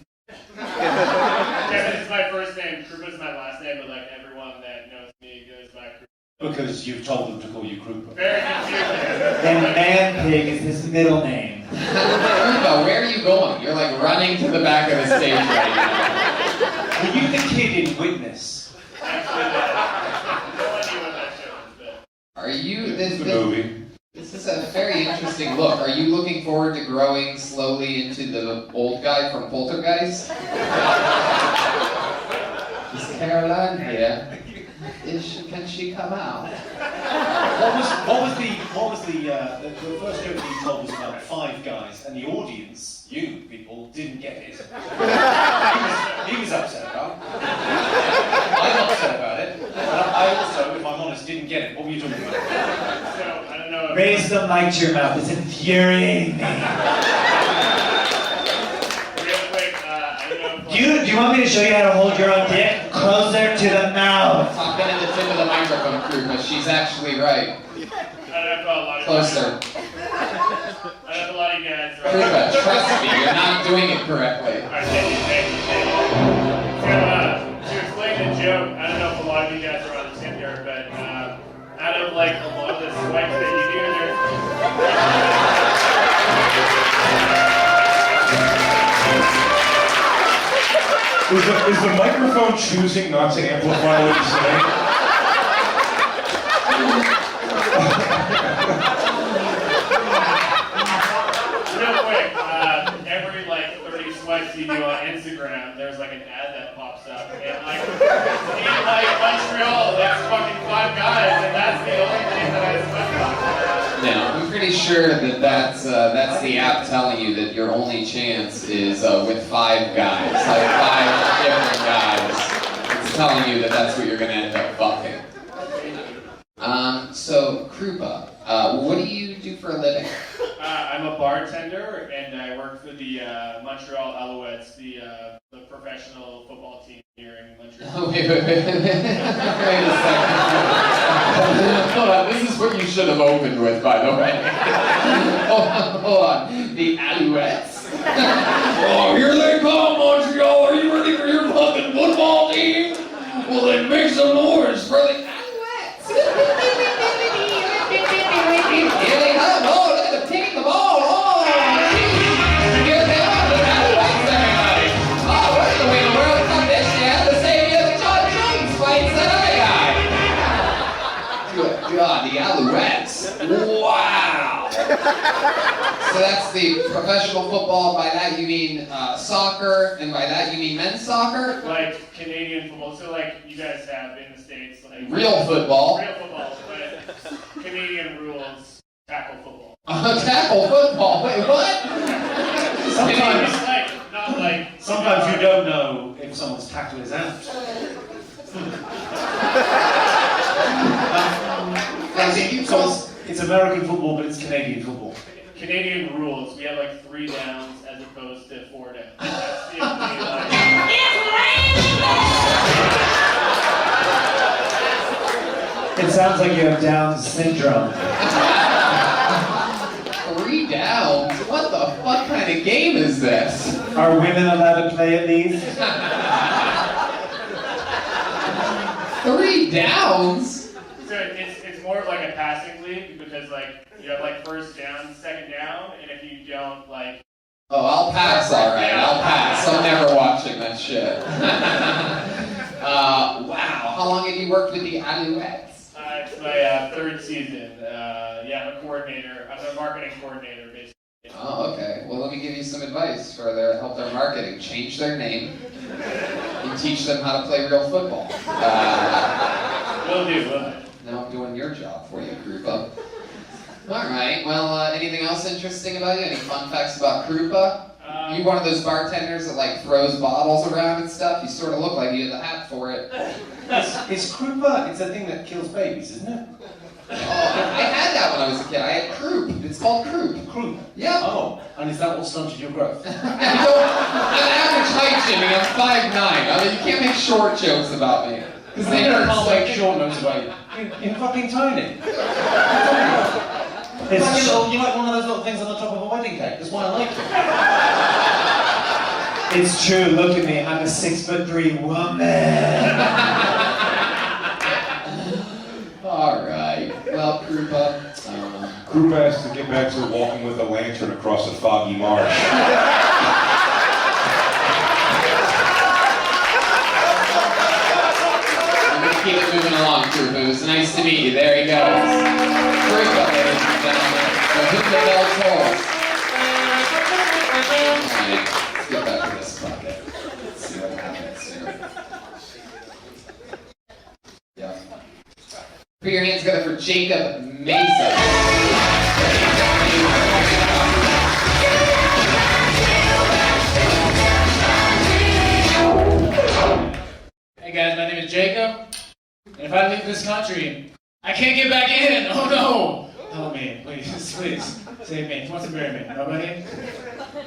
Kevin is my first name, Krupa is my last name, but like everyone that knows me goes by Krupa. Because you've told them to call you Krupa. Very confusing. And Man Pig is his middle name. Krupa, where are you going? You're like running to the back of the stage right now. Were you the kid in Witness? Actually, no idea what that show is, but... Are you It's the movie. This is a very interesting look. Are you looking forward to growing slowly into the old guy from Poltergeist? Is Caroline here? Can she come out? What was the first joke you told was about 5 guys, and the audience, you people, didn't get it. He was upset about it. I'm upset about it. I also, if I'm honest, didn't get it. What were you talking about? So, I don't know. Raise the mic to your mouth. It's infuriating me. Real quick, I don't know if... Do you want me to show you how to hold your own dick? Closer to the mouth. Talk into the tip of the microphone, Krupa. She's actually right. I don't know if a lot of... Closer. I know if a lot of you guys... Krupa, trust me, you're not doing it correctly. Alright, thank you. So, to explain the joke, I don't know if a lot of you guys are on Tinder, but out of like a lot of the swipes that you do, Is the microphone choosing not to amplify what you're saying? real quick, every like 30 swipes you do on Instagram, there's like an ad that pops up, and like in like Montreal, that's fucking 5 guys, and that's the only thing that I swipe on. No, I'm pretty sure that that's the app telling you that your only chance is with 5 guys, like 5 different guys. It's telling you that that's what you're gonna end up fucking. So Krupa, what do you do for a living? I'm a bartender, and I work for the Montreal Alouettes, the professional football team here in Montreal. Wait a second. Hold on, this is what you should have opened with, by the way. Hold on. The Alouettes? Oh, here they come, Montreal. Are you ready for your fucking football team? Well, then make some noise for the Alouettes. Here they come. Oh, they're taking the ball. Oh, here they are, the Alouettes, everybody. Oh, we're going to win the World Cup this year, the same year that John Jones fights that other guy. Good God, the Alouettes. Wow. So that's the professional football. By that you mean soccer, and by that you mean men's soccer? Like Canadian football. So like you guys have in the States, like Real football. Real football, but Canadian rules tackle football. Tackle football. Wait, what? Sometimes, Like, not like sometimes you don't know if someone's tackle is out. It's American football, but it's Canadian football. Canadian rules. We have like 3 downs as opposed to 4 downs. That's the only like. It sounds like you have Down syndrome. 3 downs? What the fuck kind of game is this? Are women allowed to play at these? 3 downs? So it's more of like a passing league because like you have like first down, second down, and if you don't like. Oh, I'll pass, alright, I'll pass. I'm never watching that shit. Wow, how long have you worked with the Alouettes? It's my third season. Yeah, I'm a coordinator. I'm a marketing coordinator, basically. Oh, okay. Well, let me give you some advice for help their marketing. Change their name and teach them how to play real football. Will do. Now I'm doing your job for you, Krupa. Alright, well, anything else interesting about you? Any fun facts about Krupa? You one of those bartenders that like throws bottles around and stuff? You sort of look like you had the hat for it. Is Krupa, it's a thing that kills babies, isn't it? Oh, I had that when I was a kid. I had croup. It's called croup. Croup? Yeah. Oh, and is that what stunted your growth? I'm average height, Jimmy. I'm 5'9". I mean, you can't make short jokes about me. Because they can't hurt make short jokes about you. You're fucking tiny. It's like, you're like one of those little things on the top of a wedding cake. That's why I like it. It's true. Look at me. I'm a 6'3" woman. All right. Well, Krupa. Krupa has to get back to walking with a lantern across a foggy marsh. Keep it moving along, Krupa. It was nice to meet you. There he goes. Krupa, ladies and gentlemen. So who the bell tolls? Alright, let's get back to this bucket. Let's see what happens here. Yeah. Put your hands together for Jacob Mesa. Hey guys, my name is Jacob. And if I leave this country, I can't get back in! Oh no! Help me, please, please. Save me. Who wants to marry me? Nobody?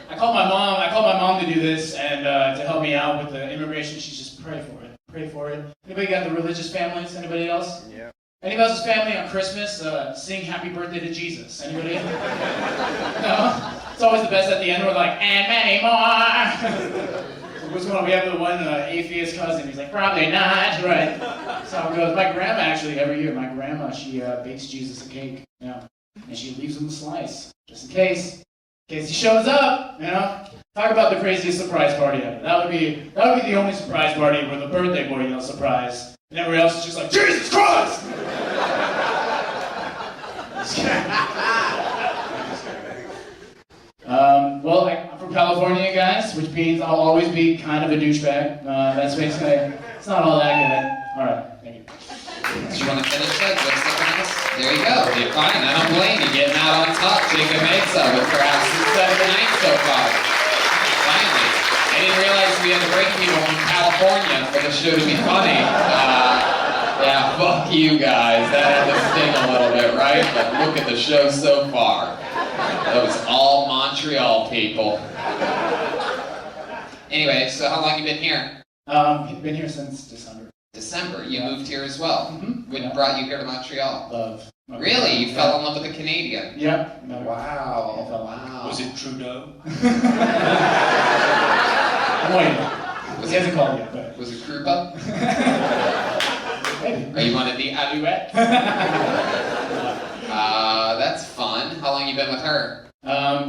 I called my mom to do this and to help me out with the immigration. She's just pray for it. Pray for it. Anybody got the religious families? Anybody else? Yeah. Anybody else's family on Christmas sing happy birthday to Jesus? Anybody? No? It's always the best at the end. We're like, and many more! What's going on? We have the one atheist cousin. He's like, probably not, right? That's how it goes. My grandma actually, every year, she bakes Jesus a cake, and she leaves him a slice, just in case he shows up, Talk about the craziest surprise party ever. That would be the only surprise party where the birthday boy yells surprise, and everybody else is just like, Jesus Christ! Well, I'm from California, guys, which means I'll always be kind of a douchebag. That's basically, it's not all that good. All right, thank you. Do you want to finish that? There you go. You're fine. I don't blame you. Getting out on top, Jacob Mesa, with perhaps 7 nights so far. Finally. I didn't realize we had to break people from California for the show to be funny. Yeah, fuck you guys. That had to sting a little bit, right? But look at the show so far. That was all Montreal people. Anyway, so how long you been here? Been here since December. December. You moved here as well. Mm-hmm. What brought you here to Montreal? Love. Really? You fell in love with a Canadian? Yep. Wow. Wow. Was it Trudeau? I'm waiting. He hasn't called yet, but... Was it Krupa? Maybe. Are you one of the Alouettes? That's fun. How long you been with her?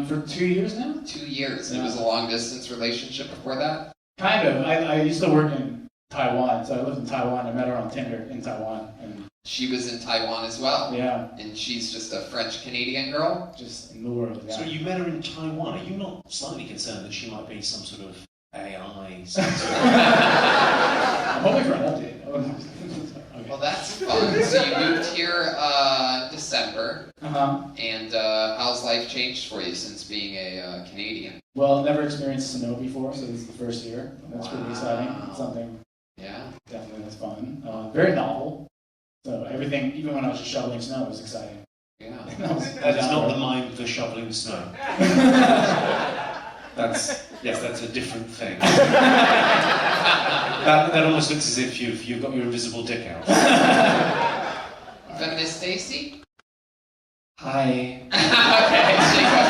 For 2 years now. 2 years. And it was a long-distance relationship before that? Kind of. I used to work in Taiwan, so I lived in Taiwan. I met her on Tinder in Taiwan. And she was in Taiwan as well? Yeah. And she's just a French-Canadian girl? Just in the world, yeah. So you met her in Taiwan. Are you not slightly concerned that she might be some sort of AI? I'm hoping for an update. Okay. Well, that's fun. So you moved here December. Uh-huh. And how's life changed for you since being a Canadian? Well, never experienced snow before, so this is the first year. That's pretty exciting. It's something definitely that's fun. Very novel. So everything, even when I was just shoveling snow, was exciting. Yeah. That is not the mind for shoveling snow. That's a different thing. that almost looks as if you've got your invisible dick out. Feminist Stacy? Hi. Okay, Jacob.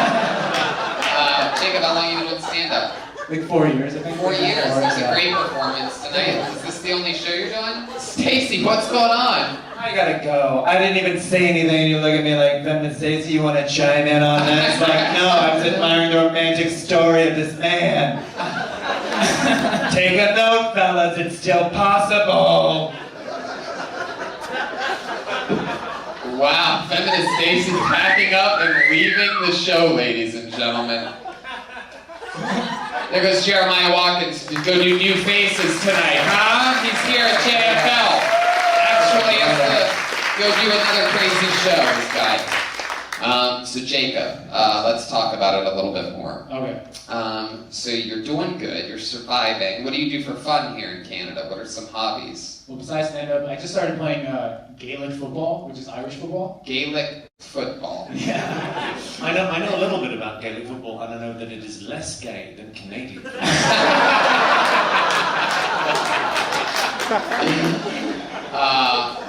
Jacob, how long have you been doing stand-up? Like 4 years, I think. 4 years. It was a great performance tonight. Is this the only show you're doing? Stacy, what's going on? I gotta go. I didn't even say anything, and you look at me like, Feminist Stacy, you want to chime in on that? It's like, no, I was admiring the romantic story of this man. Take a note, fellas, it's still possible. Wow, Feminist Stacy packing up and leaving the show, ladies and gentlemen. There goes Jeremiah Watkins to go do new faces tonight, huh? He's here at JFL. Actually, has to go do another crazy show, this guy. So Jacob, let's talk about it a little bit more. Okay. So you're doing good, you're surviving. What do you do for fun here in Canada? What are some hobbies? Well, besides stand-up, I just started playing Gaelic football, which is Irish football. Gaelic football. Yeah. I know a little bit about Gaelic football, and I know that it is less gay than Canadian.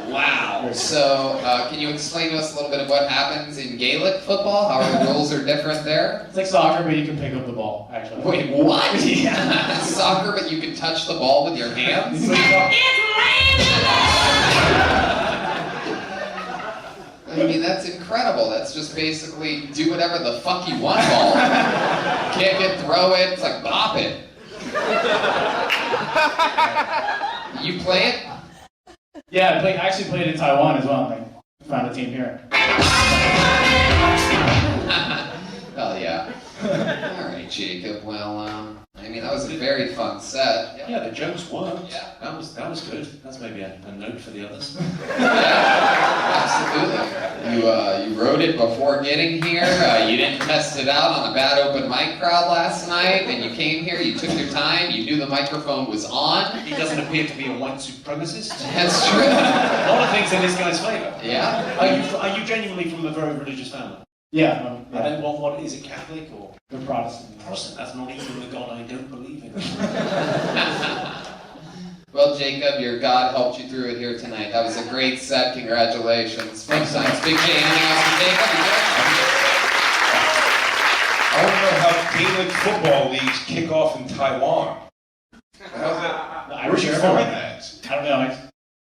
Wow. So, can you explain to us a little bit of what happens in Gaelic football? How the rules are different there? It's like soccer, but you can pick up the ball, actually. Wait, what? Yeah. Soccer, but you can touch the ball with your hands? I mean, that's incredible. That's just basically do whatever the fuck you want ball. Kick it, throw it, it's like bop it. You play it? Yeah, I actually played in Taiwan as well. I found a team here. Hell yeah. Alright, Jacob. Well, I mean, that was a very fun set. Yeah, the jokes worked. Yeah. That was good. That's maybe a note for the others. Yeah, absolutely. You wrote it before getting here. You didn't test it out on a bad open mic crowd last night. And you came here, you took your time, you knew the microphone was on. He doesn't appear to be a white supremacist. That's true. A lot of things in this guy's favour. Yeah. Are you genuinely from a very religious family? Yeah. And then what is it, Catholic or? The Protestant. Protestant, that's not even the God I don't believe in. Well, Jacob, your God helped you through it here tonight. That was a great set. Congratulations. Thanks, Science. Big J in the house. Jacob, I want to know how Gaelic football leagues kick off in Taiwan. How's that? The Where'd Irish you are find everywhere. that? I don't know.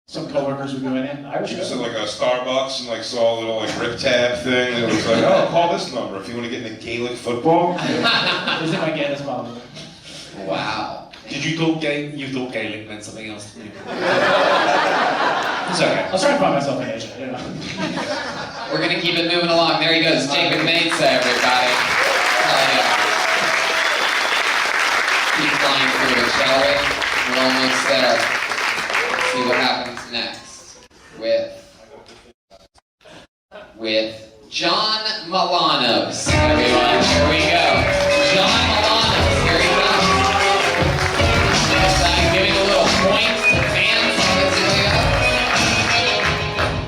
Some coworkers were doing it. Irish You are just at everywhere. like a Starbucks and like saw a little like rip tab thing and it was like, oh, call this number if you want to get into Gaelic football. This is my Gaelic problem. Wow. Did you thought Gaelic meant something else to you? It's okay. I was trying to find myself in Asia, you know. We're going to keep it moving along. There he goes. Jacob Mesa, everybody. Hell yeah. Keep flying through it, shall we? We're almost there. Let's see what happens next with John Milanos, everyone. Here we go. John Milanos, here he comes. I'm giving a little point to fans.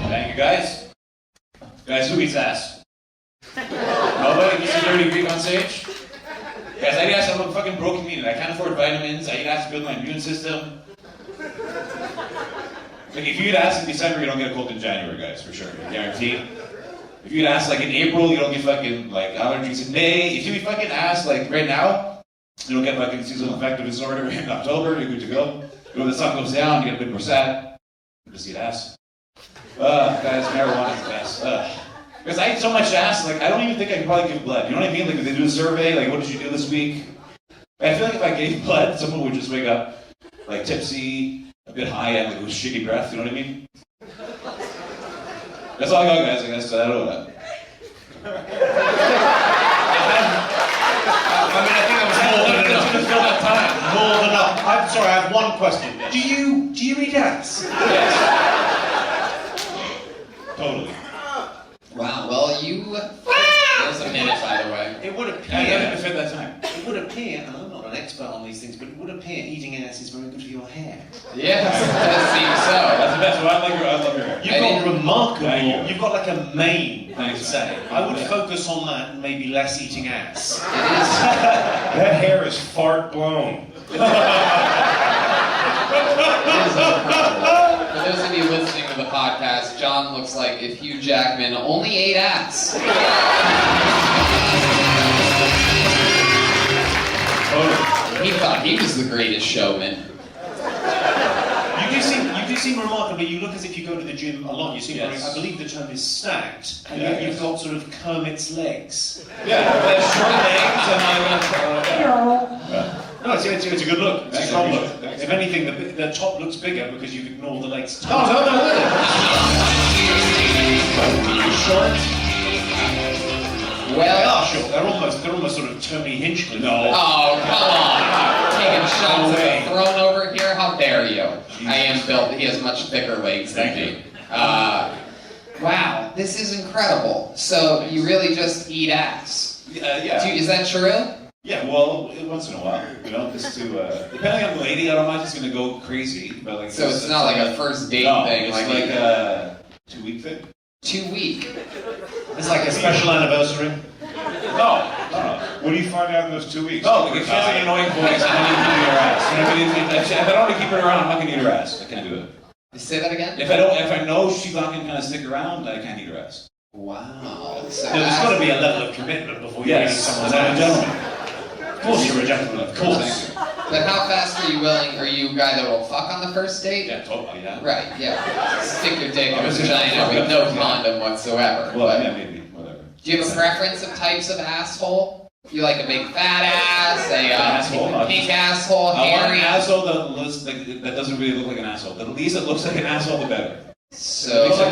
Thank you, guys. Guys, who eats ass? Nobody? This is dirty Greek on stage? Guys, I eat ass. I'm a fucking broken meat. I can't afford vitamins. I eat ass to build my immune system. Like, if you eat ass in December, you don't get a cold in January, guys, for sure. Guaranteed. If you eat ass, like, in April, you don't get fucking, like, allergies in May. If you eat fucking ass, like, right now, you don't get fucking seasonal affective disorder in October, you're good to go. When the sun goes down, you get a bit more sad. Just eat ass. Guys, marijuana is the best. Because I eat so much ass, like, I don't even think I can probably give blood. You know what I mean? Like, if they do a survey, like, what did you do this week? I feel like if I gave blood, someone would just wake up, like, tipsy, a bit high, and, like, with shitty breath, you know what I mean? That's all I got, guys, I guess. I don't know that. I mean, I think that was more than enough. It's going to fill that time. More than enough. I'm sorry, I have one question. Do you eat ass? Yes. Totally. Wow, well, there's a minute, by the way. It would I didn't appear, fit that time. it would appear, and I'm not an expert on these things, but it would appear eating ass is very good for your hair. Yes, it does seem so. That's the best. Well, I love your hair. You've got remarkable, Thank you. you've got like a mane, I would Thanks. say. I would focus on that and maybe less eating ass. That hair is fart blown. For those of you listening to the podcast, John looks like if Hugh Jackman only ate ass. He thought he was the greatest showman. You do seem remarkably, you look as if you go to the gym a lot. You seem very, I believe the term is stacked, and yet you've got sort of Kermit's legs. Yeah, short legs and No, it's a good look. It's a strong look. Thanks. If anything, the top looks bigger because you've ignored the legs. No. Short. Well, They are short. They're almost sort of Tony Hinchcliffe. No. oh, come on. Taking shots at the throne over here? How dare you? I am built. He has much thicker legs than me. Wow, this is incredible. So you really just eat ass? Yeah. Is that true? Yeah, well, once in a while, just to, depending on the lady, I don't mind just gonna go crazy, but like... So it's not like a first date thing? It's like a 2-week thing. 2 week? It's like a special anniversary. No. What do you find out in those 2 weeks? No, like if she has an annoying voice, I'm not gonna eat her ass. You know what I mean? If I don't want to keep her around, I'm not gonna eat her ass. I can't do it. Say that again? If I know she's not gonna kind of stick around, I can't eat her ass. Wow. There's got to be a level of commitment before you're eating someone's I'm a ass. gentleman. Of course you're a gentleman, of course. But how fast are you willing? Are you a guy that will fuck on the first date? Yeah, totally, yeah. Right, yeah. Stick your dick in a vagina with no condom whatsoever. Well, But yeah, maybe, whatever. do you have a preference of types of asshole? You like a big fat ass, a pink asshole, I want hairy? an asshole that doesn't really look like an asshole. The least it looks like an asshole, the better. So, So so you're I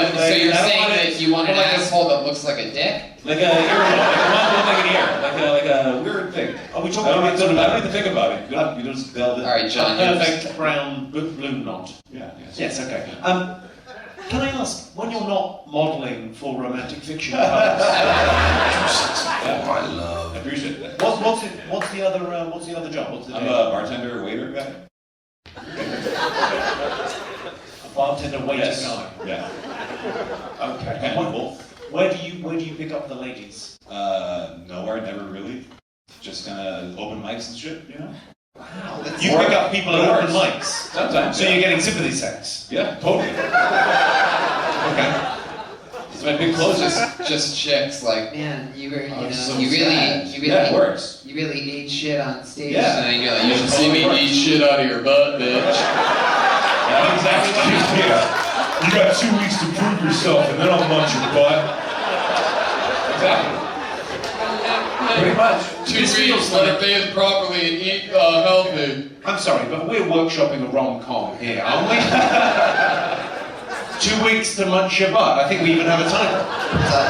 don't saying want that it- you want an like a- asshole that looks like a dick? Like a earlobe. Like a one look like an ear. Like a weird thing. Are we I talking don't about need to think about it. You just delve in. All right, John. perfect brown balloon knot? Yeah. Yes, okay. Can I ask, when you're not modelling for romantic fiction covers, I love. I appreciate that. what's the other job? What's the I'm day? a bartender, waiter guy. A bartender, waiter Yes. guy. Yeah. Okay. And people. Where do you pick up the ladies? Nowhere, never really. Just kind of open mics and shit, you know? Wow. You pick up people at open mics. Sometimes. So you're getting sympathy sex. Yeah, totally. Okay. It's my big closest. Just chicks like, man, you really, Yeah, it works. you really ate shit on stage Yeah. tonight. You're like, you should see me eat shit out of your butt, bitch. Yeah, exactly. Yeah. You got 2 weeks to prove yourself, and then I'll munch your butt. Exactly. Pretty much. 2 weeks, let her bathe properly and eat healthy. I'm sorry, but we're workshopping a rom-com here, aren't we? 2 weeks to munch your butt. I think we even have a title.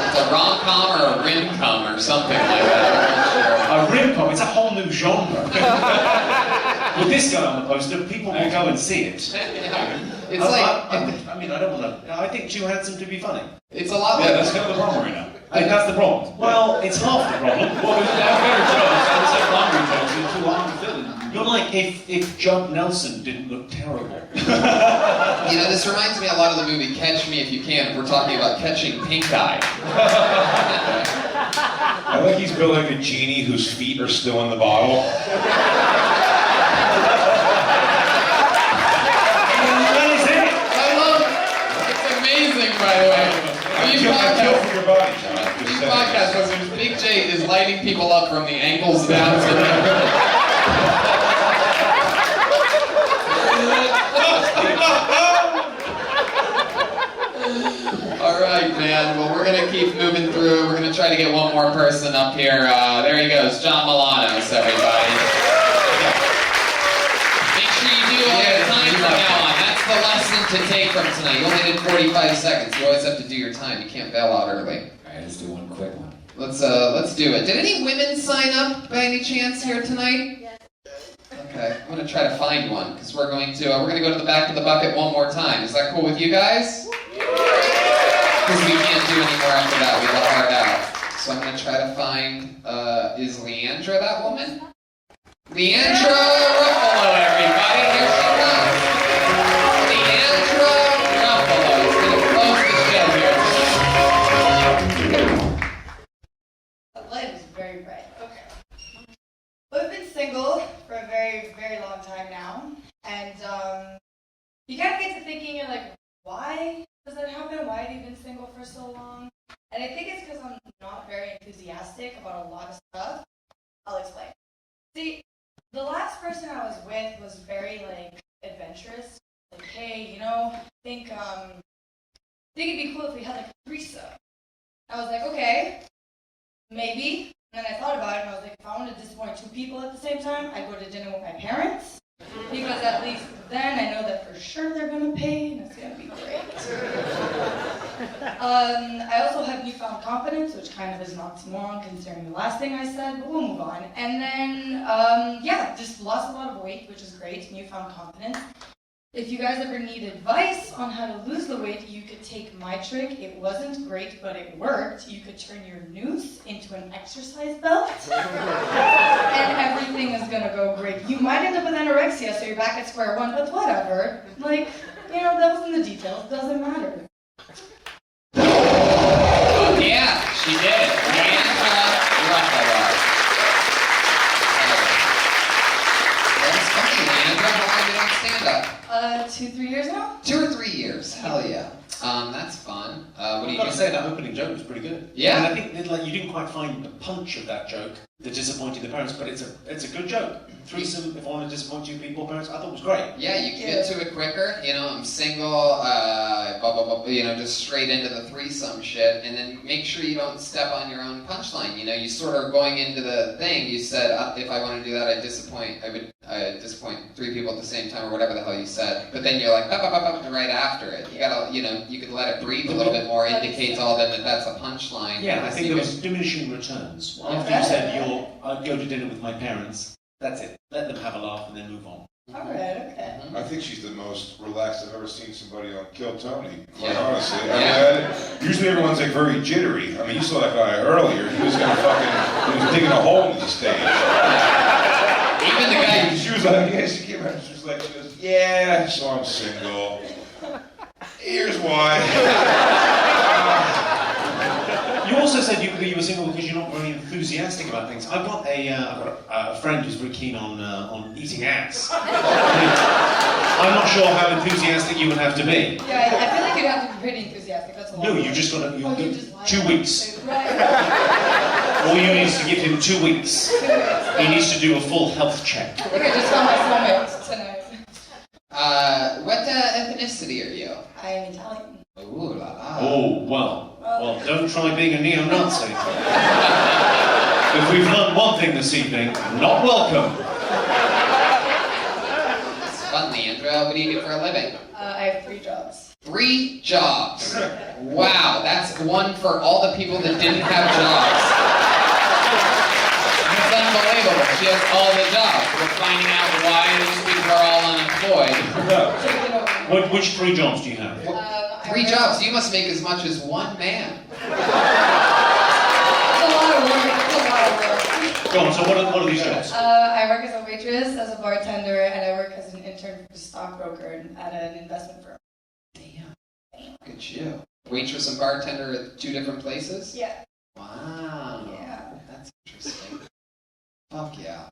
It's a rom-com or a rim-com or something like that. A rim-com. It's a whole new genre. With this guy on the poster, people will go and see it. It's I don't want to. I think too handsome to be funny. it's a lot Yeah, like that's kind of the problem right now. I think that's the problem. Well, it's half the problem. Well, we have better jokes. It's like longer jokes. It's too long to fit in. You're like if Judd Nelson didn't look terrible. You know, this reminds me a lot of the movie Catch Me If You Can. If we're talking about catching pink eye. I like he's built like a genie whose feet are still in the bottle. It's amazing, by the way. These podcast listeners, Big J is lighting people up from the ankles down to the... All right, man. Well, we're gonna keep moving through. We're gonna try to get one more person up here. There he goes, John Milanos, everybody. Make sure you do all your time from now on. That's the lesson to take from tonight. You only did 45 seconds. You always have to do your time. You can't bail out early. All right, let's do one quick one. Let's do it. Did any women sign up by any chance here tonight? Yes. Okay, I'm gonna try to find one because we're gonna go to the back of the bucket one more time. Is that cool with you guys? Because we can't do any more after that. We got hard out. So I'm gonna try to find. Is Leandra that woman? Leandra Ruffalo, everybody. Here she comes. Leandra Ruffalo is gonna close the show here. The light is very bright. Okay. Well, I've been single for a very, very long time now, and you kind of get to thinking, you're like, why does that happen? Why have you been single for so long? And I think it's because I'm not very enthusiastic about a lot of stuff. I'll explain. See, the last person I was with was very, like, adventurous, like, hey, think it'd be cool if we had like a threesome. I was like, okay, maybe. And then I thought about it, and I was like, if I want to disappoint two people at the same time, I go to dinner with my parents, because at least then I know that for sure they're gonna pay, and it's gonna be great. I also have newfound confidence, which kind of is an oxymoron considering the last thing I said, but we'll move on. And then, just lost a lot of weight, which is great, newfound confidence. If you guys ever need advice on how to lose the weight, you could take my trick. It wasn't great, but it worked. You could turn your noose into an exercise belt, and everything is gonna go great. You might end up with anorexia, so you're back at square one, but whatever. Like, that was in the details. Doesn't matter. Yeah, she did it. Leandra Ruffalo. That's funny, Leandra. How long have you done stand-up? 2-3 years now? 2 or 3 years. Hell yeah. That's fun. What do you I've got to do? say, that opening joke was pretty good. Yeah. And I think that, you didn't quite find the punch of that joke that disappointed the parents, but it's a good joke. Threesome, if I want to disappoint two people, parents, I thought it was great. Yeah, you can get to it quicker. I'm single, just straight into the threesome shit, and then make sure you don't step on your own punchline. You sort of going into the thing. You said if I want to do that, I would disappoint 3 people at the same time, or whatever the hell you said. But then you're like, right after it. You gotta, you could let it breathe a little bit more. Indicate to all them that that's a punchline. Yeah, I think there was diminishing returns. After you said I'd go to dinner with my parents, that's it. Let them have a laugh and then move on. Alright, okay. I think she's the most relaxed I've ever seen somebody on Kill Tony, quite Yeah. honestly. Usually everyone's like very jittery. You saw that guy earlier. He was digging a hole in the stage. Even the guy. She was like, yeah, she came out, she goes, yeah, so I'm single. Here's why. You also said you were single because you're not very enthusiastic about things. I've got a friend who's very keen on eating ass. I'm not sure how enthusiastic you would have to be. Yeah, I feel like you'd have to be pretty enthusiastic. That's a lot. No, you just got to. just lied. 2 weeks. Right. All you need is to give him 2 weeks. 2 weeks. He needs to do a full health check. I think I just found my soulmate tonight. What ethnicity are you? I am Italian. Ooh la la. Oh, well, don't try being a neo-Nazi. If we've learned one thing this evening, not welcome. It's fun, Leandra. What do you do for a living? I have 3 jobs. 3 jobs. Wow, that's one for all the people that didn't have jobs. It's unbelievable. She has all the jobs. We're finding out why these people are all unemployed. Which 3 jobs do you have? 3 jobs. You must make as much as one man. It's a lot of work. Go on, so what are these jobs? I work as a waitress, as a bartender, and I work as an intern for a stockbroker at an investment firm. Damn. Look at you. Waitress and bartender at 2 different places? Yeah. Wow. Yeah. That's interesting. Fuck yeah.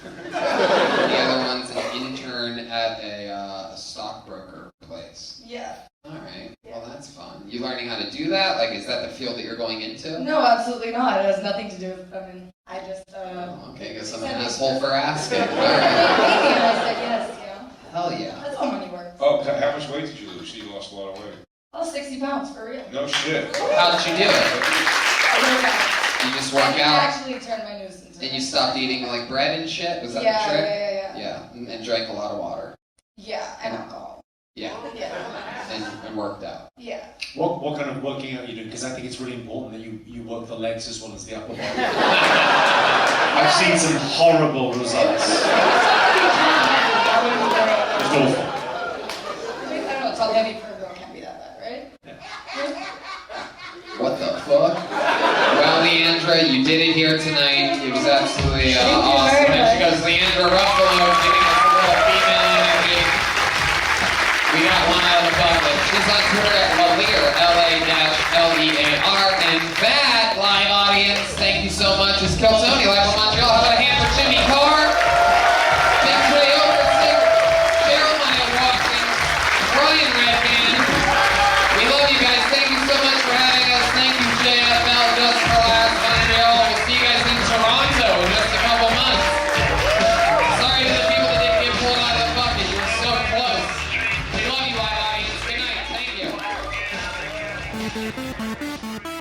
The other one's an intern at a stockbroker place. Yeah. Alright, well that's fun. You learning how to do that? Like, is that the field that you're going into? No, absolutely not. It has nothing to do with women. I just, Okay, I guess I'm an asshole for asking. Maybe, Alright. and I said yes, Hell yeah. That's how money works. Oh, how much weight did you lose? You lost a lot of weight. I was 60 pounds, for real. No shit. How'd you do it? You just work I out? actually turned my noose into And you stopped eating like bread and shit? Was that Yeah, the trick? yeah. Yeah, and drank a lot of water. Yeah, and alcohol. Yeah. Yeah. And worked out. Yeah. What kind of working out are you doing? Because I think it's really important that you work the legs as well as the upper body. I've seen some horrible results. It's awful. I don't know, tall heavy for a girl can't be that bad, right? What the fuck? Well, Leandra, you did it here tonight. It was absolutely awesome. And she goes, Leandra Ruffalo, giving us a little female energy. We got one out of the bucket. She's on tour at Lear, L-A-L-E-A-R. And that, live audience, thank you so much, is Kill Tony, live from Montreal. How about a hand for Jimmy Carr? Big Trey Oakerson, Cheryl Watkins, Brian Redban. We love you guys. Thank you so much for having us. Thank you, JFL, just for last Montreal. We'll see you guys in Toronto in just a couple months. Sorry to the people that didn't get pulled out of the bucket. You were so close. We love Bye.